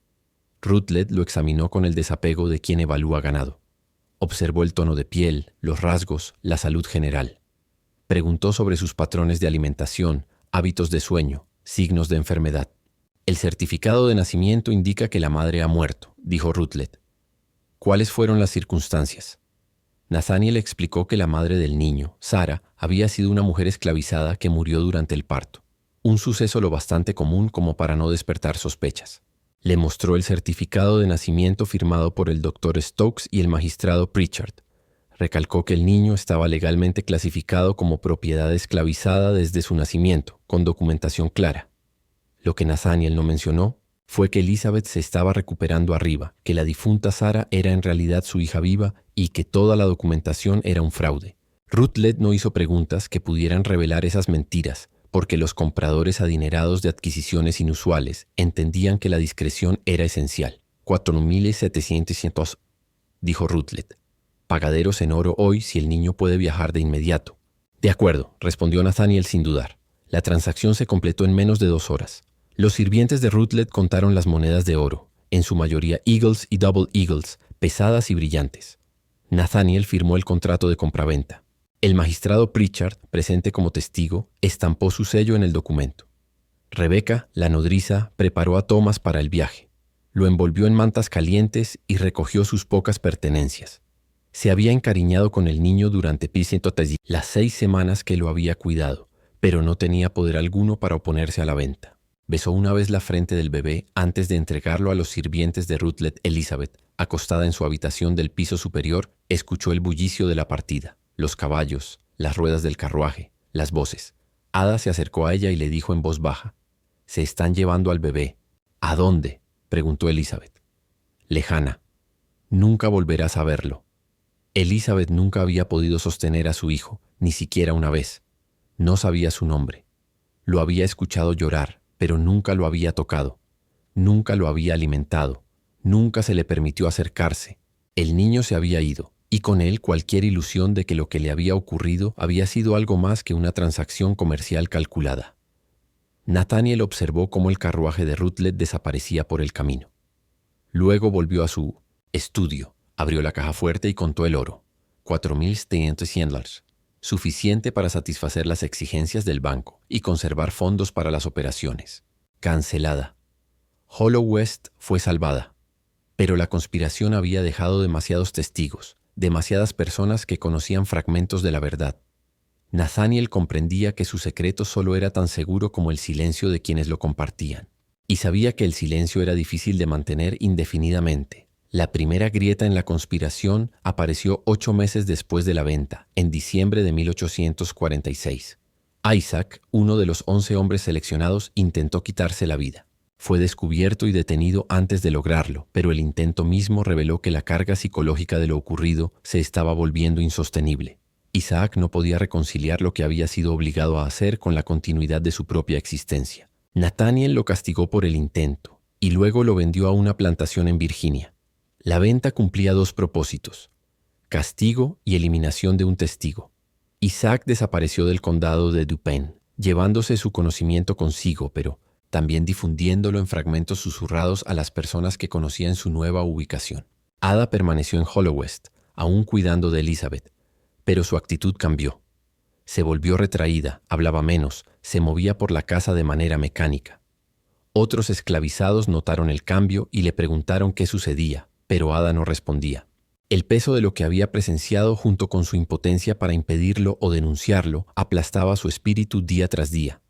Rutledge lo examinó con el desapego de quien evalúa ganado. Observó el tono de piel, los rasgos, la salud general. Preguntó sobre sus patrones de alimentación, hábitos de sueño, signos de enfermedad. «El certificado de nacimiento indica que la madre ha muerto», dijo Rutledge. «¿Cuáles fueron las circunstancias?» Nathaniel explicó que la madre del niño, Sarah, había sido una mujer esclavizada que murió durante el parto. Un suceso lo bastante común como para no despertar sospechas. Le mostró el certificado de nacimiento firmado por el doctor Stokes y el magistrado Pritchard. Recalcó que el niño estaba legalmente clasificado como propiedad esclavizada desde su nacimiento, con documentación clara. Lo que Nathaniel no mencionó fue que Elizabeth se estaba recuperando arriba, que la difunta Sarah era en realidad su hija viva y que toda la documentación era un fraude. Rutledge no hizo preguntas que pudieran revelar esas mentiras, porque los compradores adinerados de adquisiciones inusuales entendían que la discreción era esencial. 4.700, dijo Rutledge. Pagaderos en oro hoy si el niño puede viajar de inmediato. De acuerdo, respondió Nathaniel sin dudar. La transacción se completó en menos de 2 horas. Los sirvientes de Rutledge contaron las monedas de oro, en su mayoría Eagles y Double Eagles, pesadas y brillantes. Nathaniel firmó el contrato de compraventa. El magistrado Pritchard, presente como testigo, estampó su sello en el documento. Rebecca, la nodriza, preparó a Thomas para el viaje. Lo envolvió en mantas calientes y recogió sus pocas pertenencias. Se había encariñado con el niño durante las 6 semanas que lo había cuidado, pero no tenía poder alguno para oponerse a la venta. Besó una vez la frente del bebé antes de entregarlo a los sirvientes de Rutledge. Elizabeth, acostada en su habitación del piso superior, escuchó el bullicio de la partida. Los caballos, las ruedas del carruaje, las voces. Ada se acercó a ella y le dijo en voz baja: «Se están llevando al bebé». «¿A dónde?», preguntó Elizabeth. «Lejana. Nunca volverás a verlo». Elizabeth nunca había podido sostener a su hijo, ni siquiera una vez. No sabía su nombre. Lo había escuchado llorar, pero nunca lo había tocado. Nunca lo había alimentado. Nunca se le permitió acercarse. El niño se había ido, y con él cualquier ilusión de que lo que le había ocurrido había sido algo más que una transacción comercial calculada. Nathaniel observó cómo el carruaje de Rutledge desaparecía por el camino. Luego volvió a su estudio, abrió la caja fuerte y contó el oro. $4,700, suficiente para satisfacer las exigencias del banco y conservar fondos para las operaciones. Cancelada. Hollow West fue salvada, pero la conspiración había dejado demasiados testigos, demasiadas personas que conocían fragmentos de la verdad. Nathaniel comprendía que su secreto solo era tan seguro como el silencio de quienes lo compartían. Y sabía que el silencio era difícil de mantener indefinidamente. La primera grieta en la conspiración apareció 8 meses después de la venta, en diciembre de 1846. Isaac, uno de los 11 hombres seleccionados, intentó quitarse la vida. Fue descubierto y detenido antes de lograrlo, pero el intento mismo reveló que la carga psicológica de lo ocurrido se estaba volviendo insostenible. Isaac no podía reconciliar lo que había sido obligado a hacer con la continuidad de su propia existencia. Nathaniel lo castigó por el intento y luego lo vendió a una plantación en Virginia. La venta cumplía 2 propósitos: castigo y eliminación de un testigo. Isaac desapareció del condado de DuPain, llevándose su conocimiento consigo, pero también difundiéndolo en fragmentos susurrados a las personas que conocía en su nueva ubicación. Ada permaneció en Hallowest, aún cuidando de Elizabeth, pero su actitud cambió. Se volvió retraída, hablaba menos, se movía por la casa de manera mecánica. Otros esclavizados notaron el cambio y le preguntaron qué sucedía, pero Ada no respondía. El peso de lo que había presenciado junto con su impotencia para impedirlo o denunciarlo aplastaba su espíritu día tras día.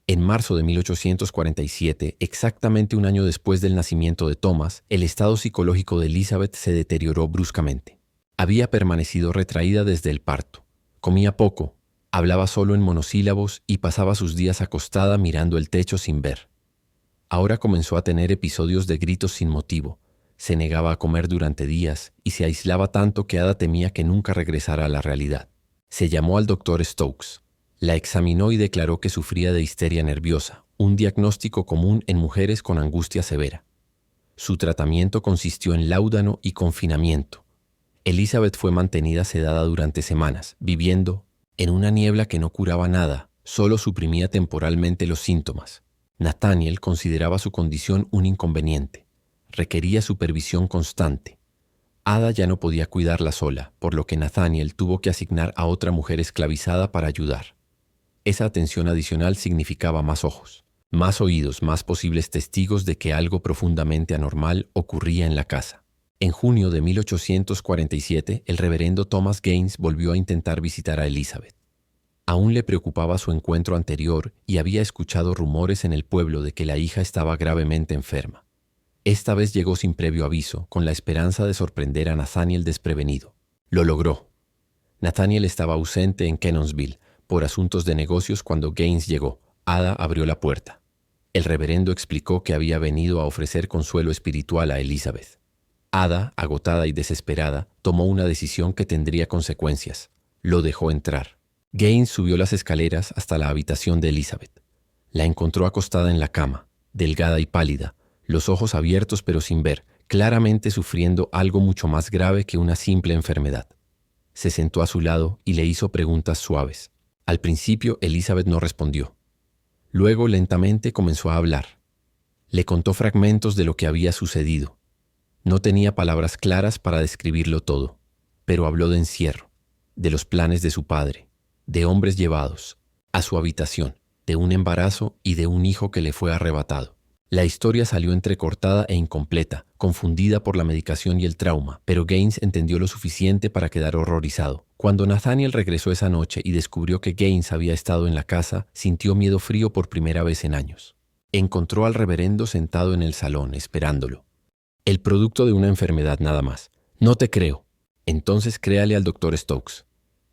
En marzo de 1847, exactamente un año después del nacimiento de Thomas, el estado psicológico de Elizabeth se deterioró bruscamente. Había permanecido retraída desde el parto. Comía poco, hablaba solo en monosílabos y pasaba sus días acostada mirando el techo sin ver. Ahora comenzó a tener episodios de gritos sin motivo. Se negaba a comer durante días y se aislaba tanto que Ada temía que nunca regresara a la realidad. Se llamó al doctor Stokes. La examinó y declaró que sufría de histeria nerviosa, un diagnóstico común en mujeres con angustia severa. Su tratamiento consistió en láudano y confinamiento. Elizabeth fue mantenida sedada durante semanas, viviendo en una niebla que no curaba nada, solo suprimía temporalmente los síntomas. Nathaniel consideraba su condición un inconveniente. Requería supervisión constante. Ada ya no podía cuidarla sola, por lo que Nathaniel tuvo que asignar a otra mujer esclavizada para ayudar. Esa atención adicional significaba más ojos, más oídos, más posibles testigos de que algo profundamente anormal ocurría en la casa. En junio de 1847, el reverendo Thomas Gaines volvió a intentar visitar a Elizabeth. Aún le preocupaba su encuentro anterior y había escuchado rumores en el pueblo de que la hija estaba gravemente enferma. Esta vez llegó sin previo aviso, con la esperanza de sorprender a Nathaniel desprevenido. Lo logró. Nathaniel estaba ausente en Cannonsville por asuntos de negocios cuando Gaines llegó. Ada abrió la puerta. El reverendo explicó que había venido a ofrecer consuelo espiritual a Elizabeth. Ada, agotada y desesperada, tomó una decisión que tendría consecuencias. Lo dejó entrar. Gaines subió las escaleras hasta la habitación de Elizabeth. La encontró acostada en la cama, delgada y pálida, los ojos abiertos pero sin ver, claramente sufriendo algo mucho más grave que una simple enfermedad. Se sentó a su lado y le hizo preguntas suaves. Al principio, Elizabeth no respondió. Luego, lentamente, comenzó a hablar. Le contó fragmentos de lo que había sucedido. No tenía palabras claras para describirlo todo, pero habló de encierro, de los planes de su padre, de hombres llevados a su habitación, de un embarazo y de un hijo que le fue arrebatado. La historia salió entrecortada e incompleta, confundida por la medicación y el trauma, pero Gaines entendió lo suficiente para quedar horrorizado. Cuando Nathaniel regresó esa noche y descubrió que Gaines había estado en la casa, sintió miedo frío por primera vez en años. Encontró al reverendo sentado en el salón, esperándolo. El producto de una enfermedad nada más. No te creo. Entonces créale al doctor Stokes.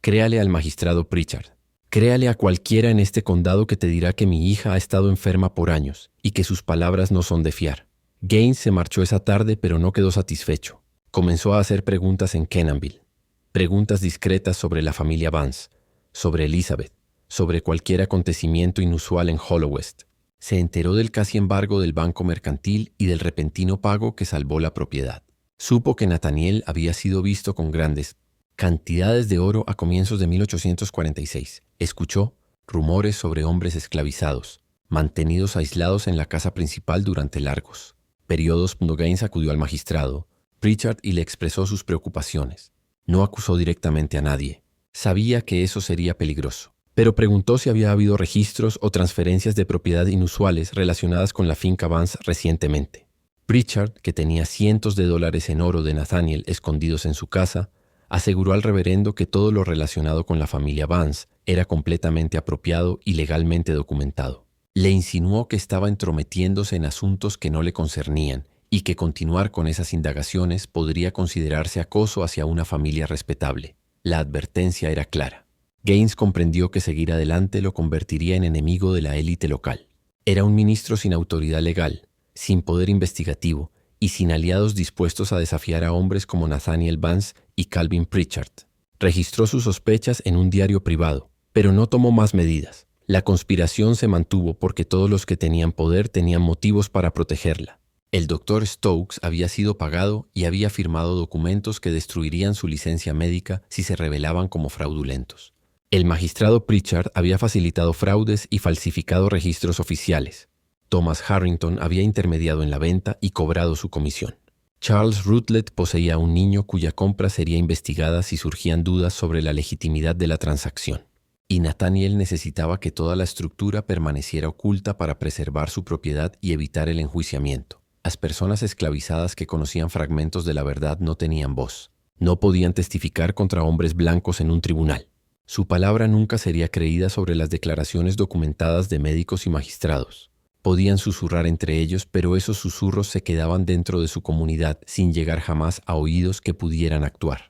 Créale al magistrado Pritchard. Créale a cualquiera en este condado que te dirá que mi hija ha estado enferma por años y que sus palabras no son de fiar. Gaines se marchó esa tarde, pero no quedó satisfecho. Comenzó a hacer preguntas en Cannonsville. Preguntas discretas sobre la familia Vance, sobre Elizabeth, sobre cualquier acontecimiento inusual en Hallowest. Se enteró del casi embargo del banco mercantil y del repentino pago que salvó la propiedad. Supo que Nathaniel había sido visto con grandes cantidades de oro a comienzos de 1846. Escuchó rumores sobre hombres esclavizados, mantenidos aislados en la casa principal durante largos periodos. Gaines acudió al magistrado Pritchard y le expresó sus preocupaciones. No acusó directamente a nadie. Sabía que eso sería peligroso, pero preguntó si había habido registros o transferencias de propiedad inusuales relacionadas con la finca Vance recientemente. Pritchard, que tenía cientos de dólares en oro de Nathaniel escondidos en su casa, aseguró al reverendo que todo lo relacionado con la familia Vance era completamente apropiado y legalmente documentado. Le insinuó que estaba entrometiéndose en asuntos que no le concernían y que continuar con esas indagaciones podría considerarse acoso hacia una familia respetable. La advertencia era clara. Gaines comprendió que seguir adelante lo convertiría en enemigo de la élite local. Era un ministro sin autoridad legal, sin poder investigativo y sin aliados dispuestos a desafiar a hombres como Nathaniel Vance y Calvin Pritchard. Registró sus sospechas en un diario privado, pero no tomó más medidas. La conspiración se mantuvo porque todos los que tenían poder tenían motivos para protegerla. El doctor Stokes había sido pagado y había firmado documentos que destruirían su licencia médica si se revelaban como fraudulentos. El magistrado Pritchard había facilitado fraudes y falsificado registros oficiales. Thomas Harrington había intermediado en la venta y cobrado su comisión. Charles Rutledge poseía un niño cuya compra sería investigada si surgían dudas sobre la legitimidad de la transacción. Y Nathaniel necesitaba que toda la estructura permaneciera oculta para preservar su propiedad y evitar el enjuiciamiento. Las personas esclavizadas que conocían fragmentos de la verdad no tenían voz. No podían testificar contra hombres blancos en un tribunal. Su palabra nunca sería creída sobre las declaraciones documentadas de médicos y magistrados. Podían susurrar entre ellos, pero esos susurros se quedaban dentro de su comunidad sin llegar jamás a oídos que pudieran actuar.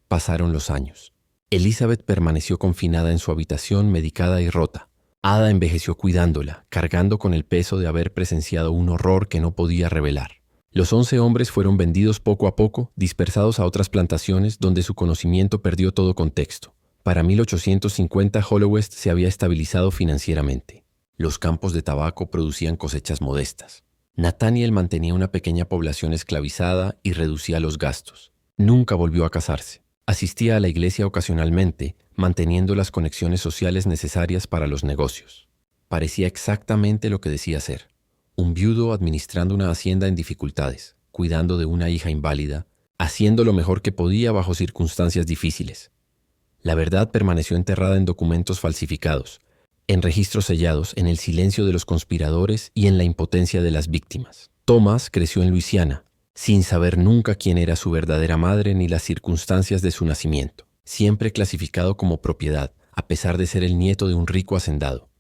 Pasaron los años. Elizabeth permaneció confinada en su habitación, medicada y rota. Ada envejeció cuidándola, cargando con el peso de haber presenciado un horror que no podía revelar. Los 11 hombres fueron vendidos poco a poco, dispersados a otras plantaciones donde su conocimiento perdió todo contexto. Para 1850 Hollow West se había estabilizado financieramente. Los campos de tabaco producían cosechas modestas. Nathaniel mantenía una pequeña población esclavizada y reducía los gastos. Nunca volvió a casarse. Asistía a la iglesia ocasionalmente, manteniendo las conexiones sociales necesarias para los negocios. Parecía exactamente lo que decía ser. Un viudo administrando una hacienda en dificultades, cuidando de una hija inválida, haciendo lo mejor que podía bajo circunstancias difíciles. La verdad permaneció enterrada en documentos falsificados, en registros sellados, en el silencio de los conspiradores y en la impotencia de las víctimas. Thomas creció en Luisiana, sin saber nunca quién era su verdadera madre ni las circunstancias de su nacimiento, siempre clasificado como propiedad, a pesar de ser el nieto de un rico hacendado.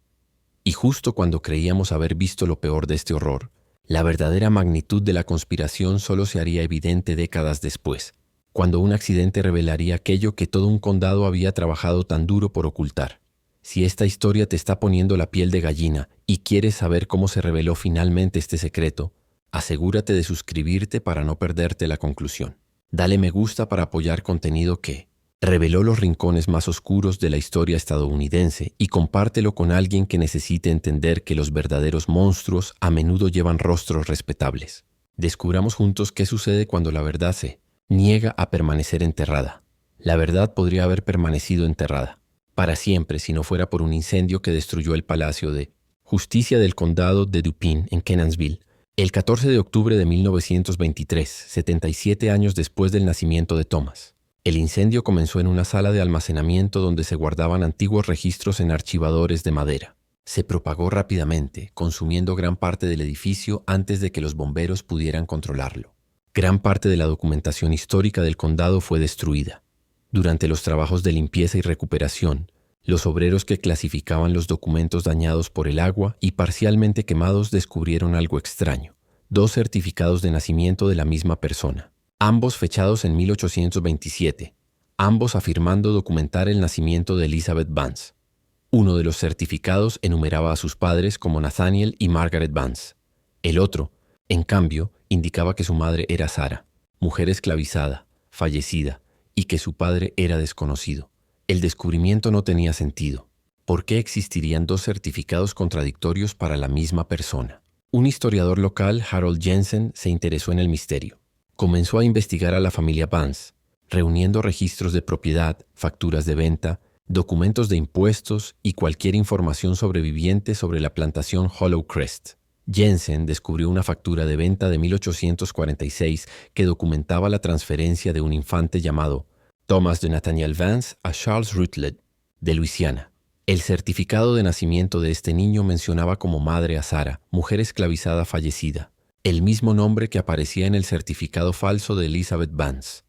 Y justo cuando creíamos haber visto lo peor de este horror, la verdadera magnitud de la conspiración solo se haría evidente décadas después, cuando un accidente revelaría aquello que todo un condado había trabajado tan duro por ocultar. Si esta historia te está poniendo la piel de gallina y quieres saber cómo se reveló finalmente este secreto, asegúrate de suscribirte para no perderte la conclusión. Dale me gusta para apoyar contenido que reveló los rincones más oscuros de la historia estadounidense y compártelo con alguien que necesite entender que los verdaderos monstruos a menudo llevan rostros respetables. Descubramos juntos qué sucede cuando la verdad se niega a permanecer enterrada. La verdad podría haber permanecido enterrada para siempre si no fuera por un incendio que destruyó el Palacio de Justicia del Condado de Dupin en Kenansville, el 14 de octubre de 1923, 77 años después del nacimiento de Thomas. El incendio comenzó en una sala de almacenamiento donde se guardaban antiguos registros en archivadores de madera. Se propagó rápidamente, consumiendo gran parte del edificio antes de que los bomberos pudieran controlarlo. Gran parte de la documentación histórica del condado fue destruida. Durante los trabajos de limpieza y recuperación, los obreros que clasificaban los documentos dañados por el agua y parcialmente quemados descubrieron algo extraño: 2 certificados de nacimiento de la misma persona, ambos fechados en 1827, ambos afirmando documentar el nacimiento de Elizabeth Vance. Uno de los certificados enumeraba a sus padres como Nathaniel y Margaret Vance. El otro, en cambio, indicaba que su madre era Sarah, mujer esclavizada, fallecida, y que su padre era desconocido. El descubrimiento no tenía sentido. ¿Por qué existirían 2 certificados contradictorios para la misma persona? Un historiador local, Harold Jensen, se interesó en el misterio. Comenzó a investigar a la familia Vance, reuniendo registros de propiedad, facturas de venta, documentos de impuestos y cualquier información sobreviviente sobre la plantación Hollow Crest. Jensen descubrió una factura de venta de 1846 que documentaba la transferencia de un infante llamado Thomas de Nathaniel Vance a Charles Rutledge, de Luisiana. El certificado de nacimiento de este niño mencionaba como madre a Sarah, mujer esclavizada fallecida, el mismo nombre que aparecía en el certificado falso de Elizabeth Vance.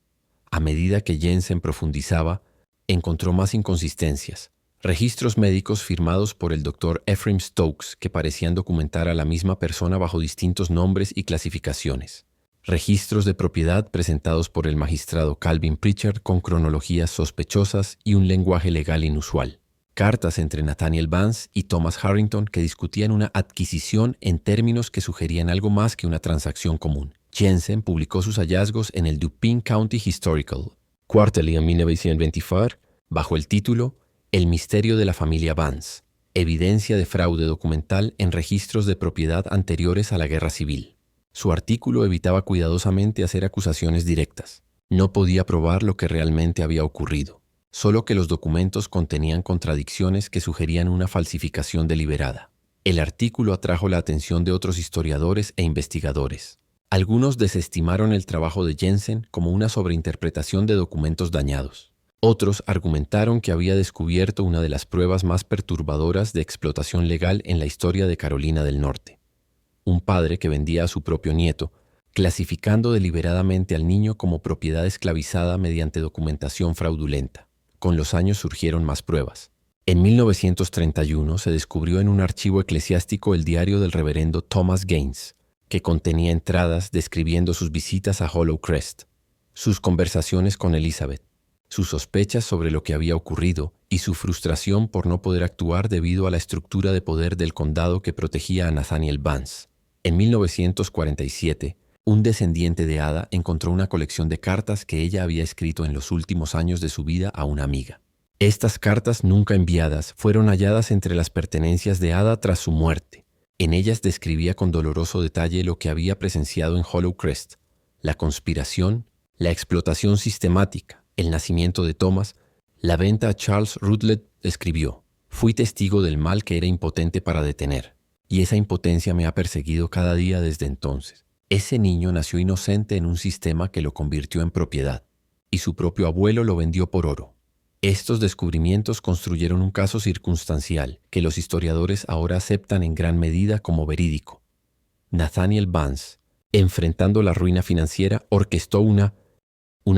A medida que Jensen profundizaba, encontró más inconsistencias, Registros médicos firmados por el Dr. Ephraim Stokes que parecían documentar a la misma persona bajo distintos nombres y clasificaciones. Registros de propiedad presentados por el magistrado Calvin Pritchard con cronologías sospechosas y un lenguaje legal inusual. Cartas entre Nathaniel Vance y Thomas Harrington que discutían una adquisición en términos que sugerían algo más que una transacción común. Jensen publicó sus hallazgos en el Dupin County Historical Quarterly en 1924 bajo el título El misterio de la familia Vance, evidencia de fraude documental en registros de propiedad anteriores a la Guerra Civil. Su artículo evitaba cuidadosamente hacer acusaciones directas. No podía probar lo que realmente había ocurrido, solo que los documentos contenían contradicciones que sugerían una falsificación deliberada. El artículo atrajo la atención de otros historiadores e investigadores. Algunos desestimaron el trabajo de Jensen como una sobreinterpretación de documentos dañados. Otros argumentaron que había descubierto una de las pruebas más perturbadoras de explotación legal en la historia de Carolina del Norte. Un padre que vendía a su propio nieto, clasificando deliberadamente al niño como propiedad esclavizada mediante documentación fraudulenta. Con los años surgieron más pruebas. En 1931 se descubrió en un archivo eclesiástico el diario del reverendo Thomas Gaines, que contenía entradas describiendo sus visitas a Hollow Crest, sus conversaciones con Elizabeth, sus sospechas sobre lo que había ocurrido y su frustración por no poder actuar debido a la estructura de poder del condado que protegía a Nathaniel Vance. En 1947, un descendiente de Ada encontró una colección de cartas que ella había escrito en los últimos años de su vida a una amiga. Estas cartas nunca enviadas fueron halladas entre las pertenencias de Ada tras su muerte. En ellas describía con doloroso detalle lo que había presenciado en Hollow Crest, la conspiración, la explotación sistemática, el nacimiento de Thomas, la venta a Charles Rutledge. Escribió: «Fui testigo del mal que era impotente para detener, y esa impotencia me ha perseguido cada día desde entonces. Ese niño nació inocente en un sistema que lo convirtió en propiedad, y su propio abuelo lo vendió por oro». Estos descubrimientos construyeron un caso circunstancial que los historiadores ahora aceptan en gran medida como verídico. Nathaniel Vance, enfrentando la ruina financiera, orquestó una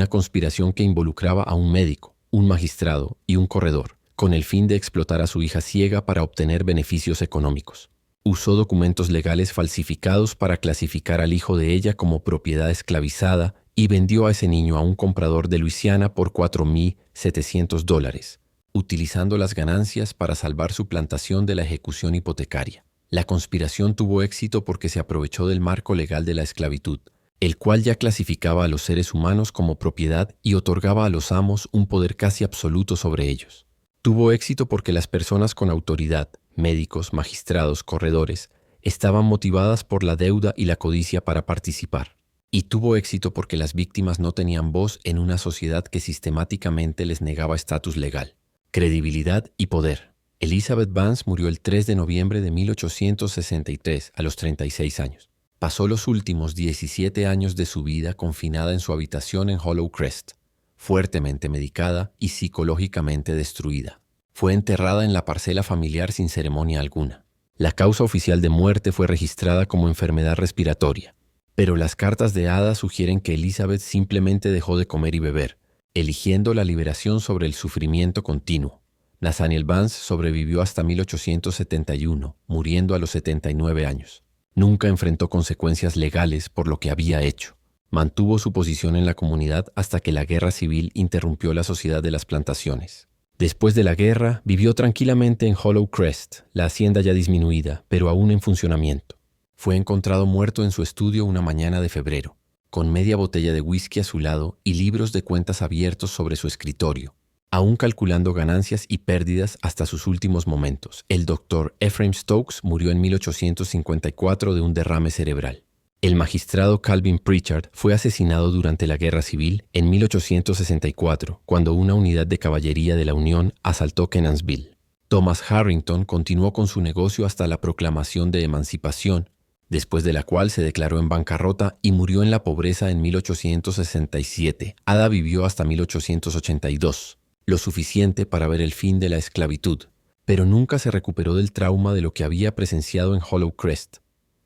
conspiración que involucraba a un médico, un magistrado y un corredor, con el fin de explotar a su hija ciega para obtener beneficios económicos. Usó documentos legales falsificados para clasificar al hijo de ella como propiedad esclavizada y vendió a ese niño a un comprador de Luisiana por $4,700, utilizando las ganancias para salvar su plantación de la ejecución hipotecaria. La conspiración tuvo éxito porque se aprovechó del marco legal de la esclavitud, el cual ya clasificaba a los seres humanos como propiedad y otorgaba a los amos un poder casi absoluto sobre ellos. Tuvo éxito porque las personas con autoridad, médicos, magistrados, corredores, estaban motivadas por la deuda y la codicia para participar. Y tuvo éxito porque las víctimas no tenían voz en una sociedad que sistemáticamente les negaba estatus legal, credibilidad y poder. Elizabeth Vance murió el 3 de noviembre de 1863 a los 36 años. Pasó los últimos 17 años de su vida confinada en su habitación en Hollow Crest, fuertemente medicada y psicológicamente destruida. Fue enterrada en la parcela familiar sin ceremonia alguna. La causa oficial de muerte fue registrada como enfermedad respiratoria, pero las cartas de Ada sugieren que Elizabeth simplemente dejó de comer y beber, eligiendo la liberación sobre el sufrimiento continuo. Nathaniel Vance sobrevivió hasta 1871, muriendo a los 79 años. Nunca enfrentó consecuencias legales por lo que había hecho. Mantuvo su posición en la comunidad hasta que la guerra civil interrumpió la sociedad de las plantaciones. Después de la guerra, vivió tranquilamente en Hollow Crest, la hacienda ya disminuida, pero aún en funcionamiento. Fue encontrado muerto en su estudio una mañana de febrero, con media botella de whisky a su lado y libros de cuentas abiertos sobre su escritorio, aún calculando ganancias y pérdidas hasta sus últimos momentos. El Dr. Ephraim Stokes murió en 1854 de un derrame cerebral. El magistrado Calvin Pritchard fue asesinado durante la Guerra Civil en 1864, cuando una unidad de caballería de la Unión asaltó Kenansville. Thomas Harrington continuó con su negocio hasta la proclamación de emancipación, después de la cual se declaró en bancarrota y murió en la pobreza en 1867. Ada vivió hasta 1882, lo suficiente para ver el fin de la esclavitud, pero nunca se recuperó del trauma de lo que había presenciado en Hollow Crest.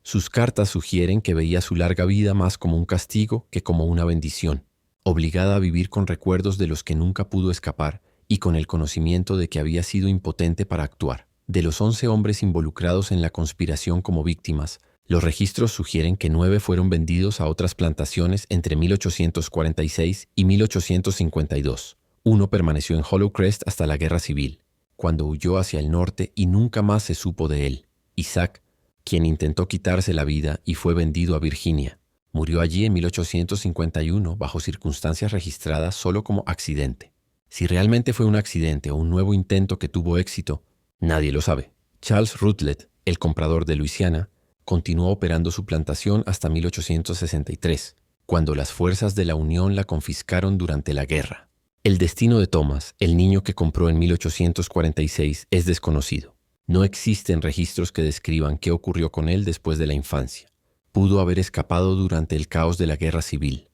Sus cartas sugieren que veía su larga vida más como un castigo que como una bendición, obligada a vivir con recuerdos de los que nunca pudo escapar y con el conocimiento de que había sido impotente para actuar. De los 11 hombres involucrados en la conspiración como víctimas, los registros sugieren que 9 fueron vendidos a otras plantaciones entre 1846 y 1852. Uno permaneció en Hollow Crest hasta la Guerra Civil, cuando huyó hacia el norte y nunca más se supo de él. Isaac, quien intentó quitarse la vida y fue vendido a Virginia, murió allí en 1851 bajo circunstancias registradas solo como accidente. Si realmente fue un accidente o un nuevo intento que tuvo éxito, nadie lo sabe. Charles Rutledge, el comprador de Luisiana, continuó operando su plantación hasta 1863, cuando las fuerzas de la Unión la confiscaron durante la guerra. El destino de Thomas, el niño que compró en 1846, es desconocido. No existen registros que describan qué ocurrió con él después de la infancia. Pudo haber escapado durante el caos de la guerra civil.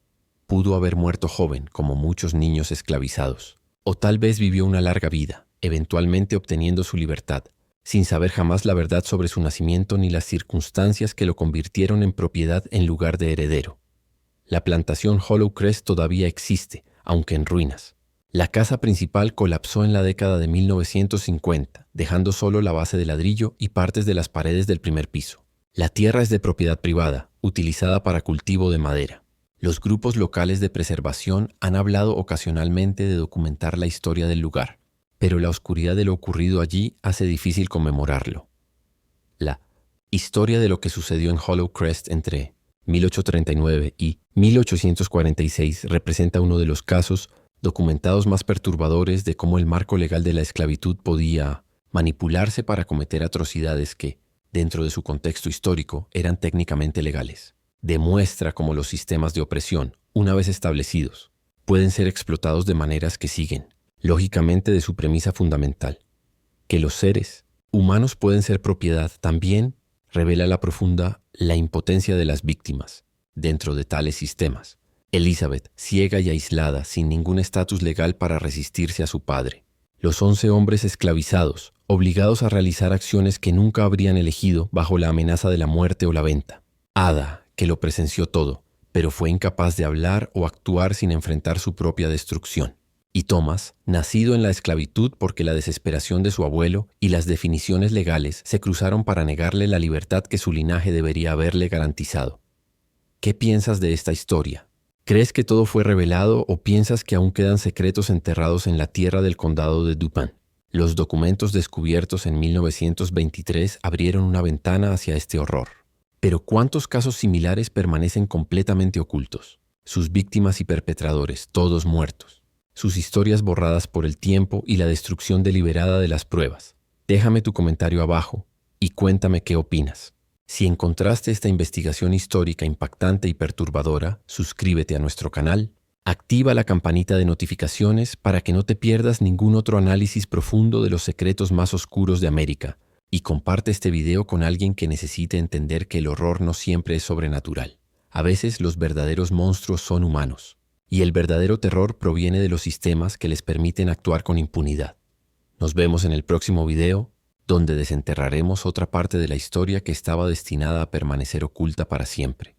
Pudo haber muerto joven, como muchos niños esclavizados. O tal vez vivió una larga vida, eventualmente obteniendo su libertad, sin saber jamás la verdad sobre su nacimiento ni las circunstancias que lo convirtieron en propiedad en lugar de heredero. La plantación Hollow Crest todavía existe, aunque en ruinas. La casa principal colapsó en la década de 1950, dejando solo la base de ladrillo y partes de las paredes del primer piso. La tierra es de propiedad privada, utilizada para cultivo de madera. Los grupos locales de preservación han hablado ocasionalmente de documentar la historia del lugar, pero la oscuridad de lo ocurrido allí hace difícil conmemorarlo. La historia de lo que sucedió en Hollow Crest entre 1839 y 1846 representa uno de los casos documentados más perturbadores de cómo el marco legal de la esclavitud podía manipularse para cometer atrocidades que, dentro de su contexto histórico, eran técnicamente legales. Demuestra cómo los sistemas de opresión, una vez establecidos, pueden ser explotados de maneras que siguen, lógicamente, de su premisa fundamental. Que los seres humanos pueden ser propiedad también revela la impotencia de las víctimas dentro de tales sistemas. Elizabeth, ciega y aislada, sin ningún estatus legal para resistirse a su padre. Los 11 hombres esclavizados, obligados a realizar acciones que nunca habrían elegido bajo la amenaza de la muerte o la venta. Ada, que lo presenció todo, pero fue incapaz de hablar o actuar sin enfrentar su propia destrucción. Y Thomas, nacido en la esclavitud porque la desesperación de su abuelo y las definiciones legales se cruzaron para negarle la libertad que su linaje debería haberle garantizado. ¿Qué piensas de esta historia? ¿Crees que todo fue revelado o piensas que aún quedan secretos enterrados en la tierra del condado de Dupin? Los documentos descubiertos en 1923 abrieron una ventana hacia este horror. Pero ¿cuántos casos similares permanecen completamente ocultos? Sus víctimas y perpetradores, todos muertos. Sus historias borradas por el tiempo y la destrucción deliberada de las pruebas. Déjame tu comentario abajo y cuéntame qué opinas. Si encontraste esta investigación histórica impactante y perturbadora, suscríbete a nuestro canal, activa la campanita de notificaciones para que no te pierdas ningún otro análisis profundo de los secretos más oscuros de América, y comparte este video con alguien que necesite entender que el horror no siempre es sobrenatural. A veces los verdaderos monstruos son humanos, y el verdadero terror proviene de los sistemas que les permiten actuar con impunidad. Nos vemos en el próximo video, donde desenterraremos otra parte de la historia que estaba destinada a permanecer oculta para siempre.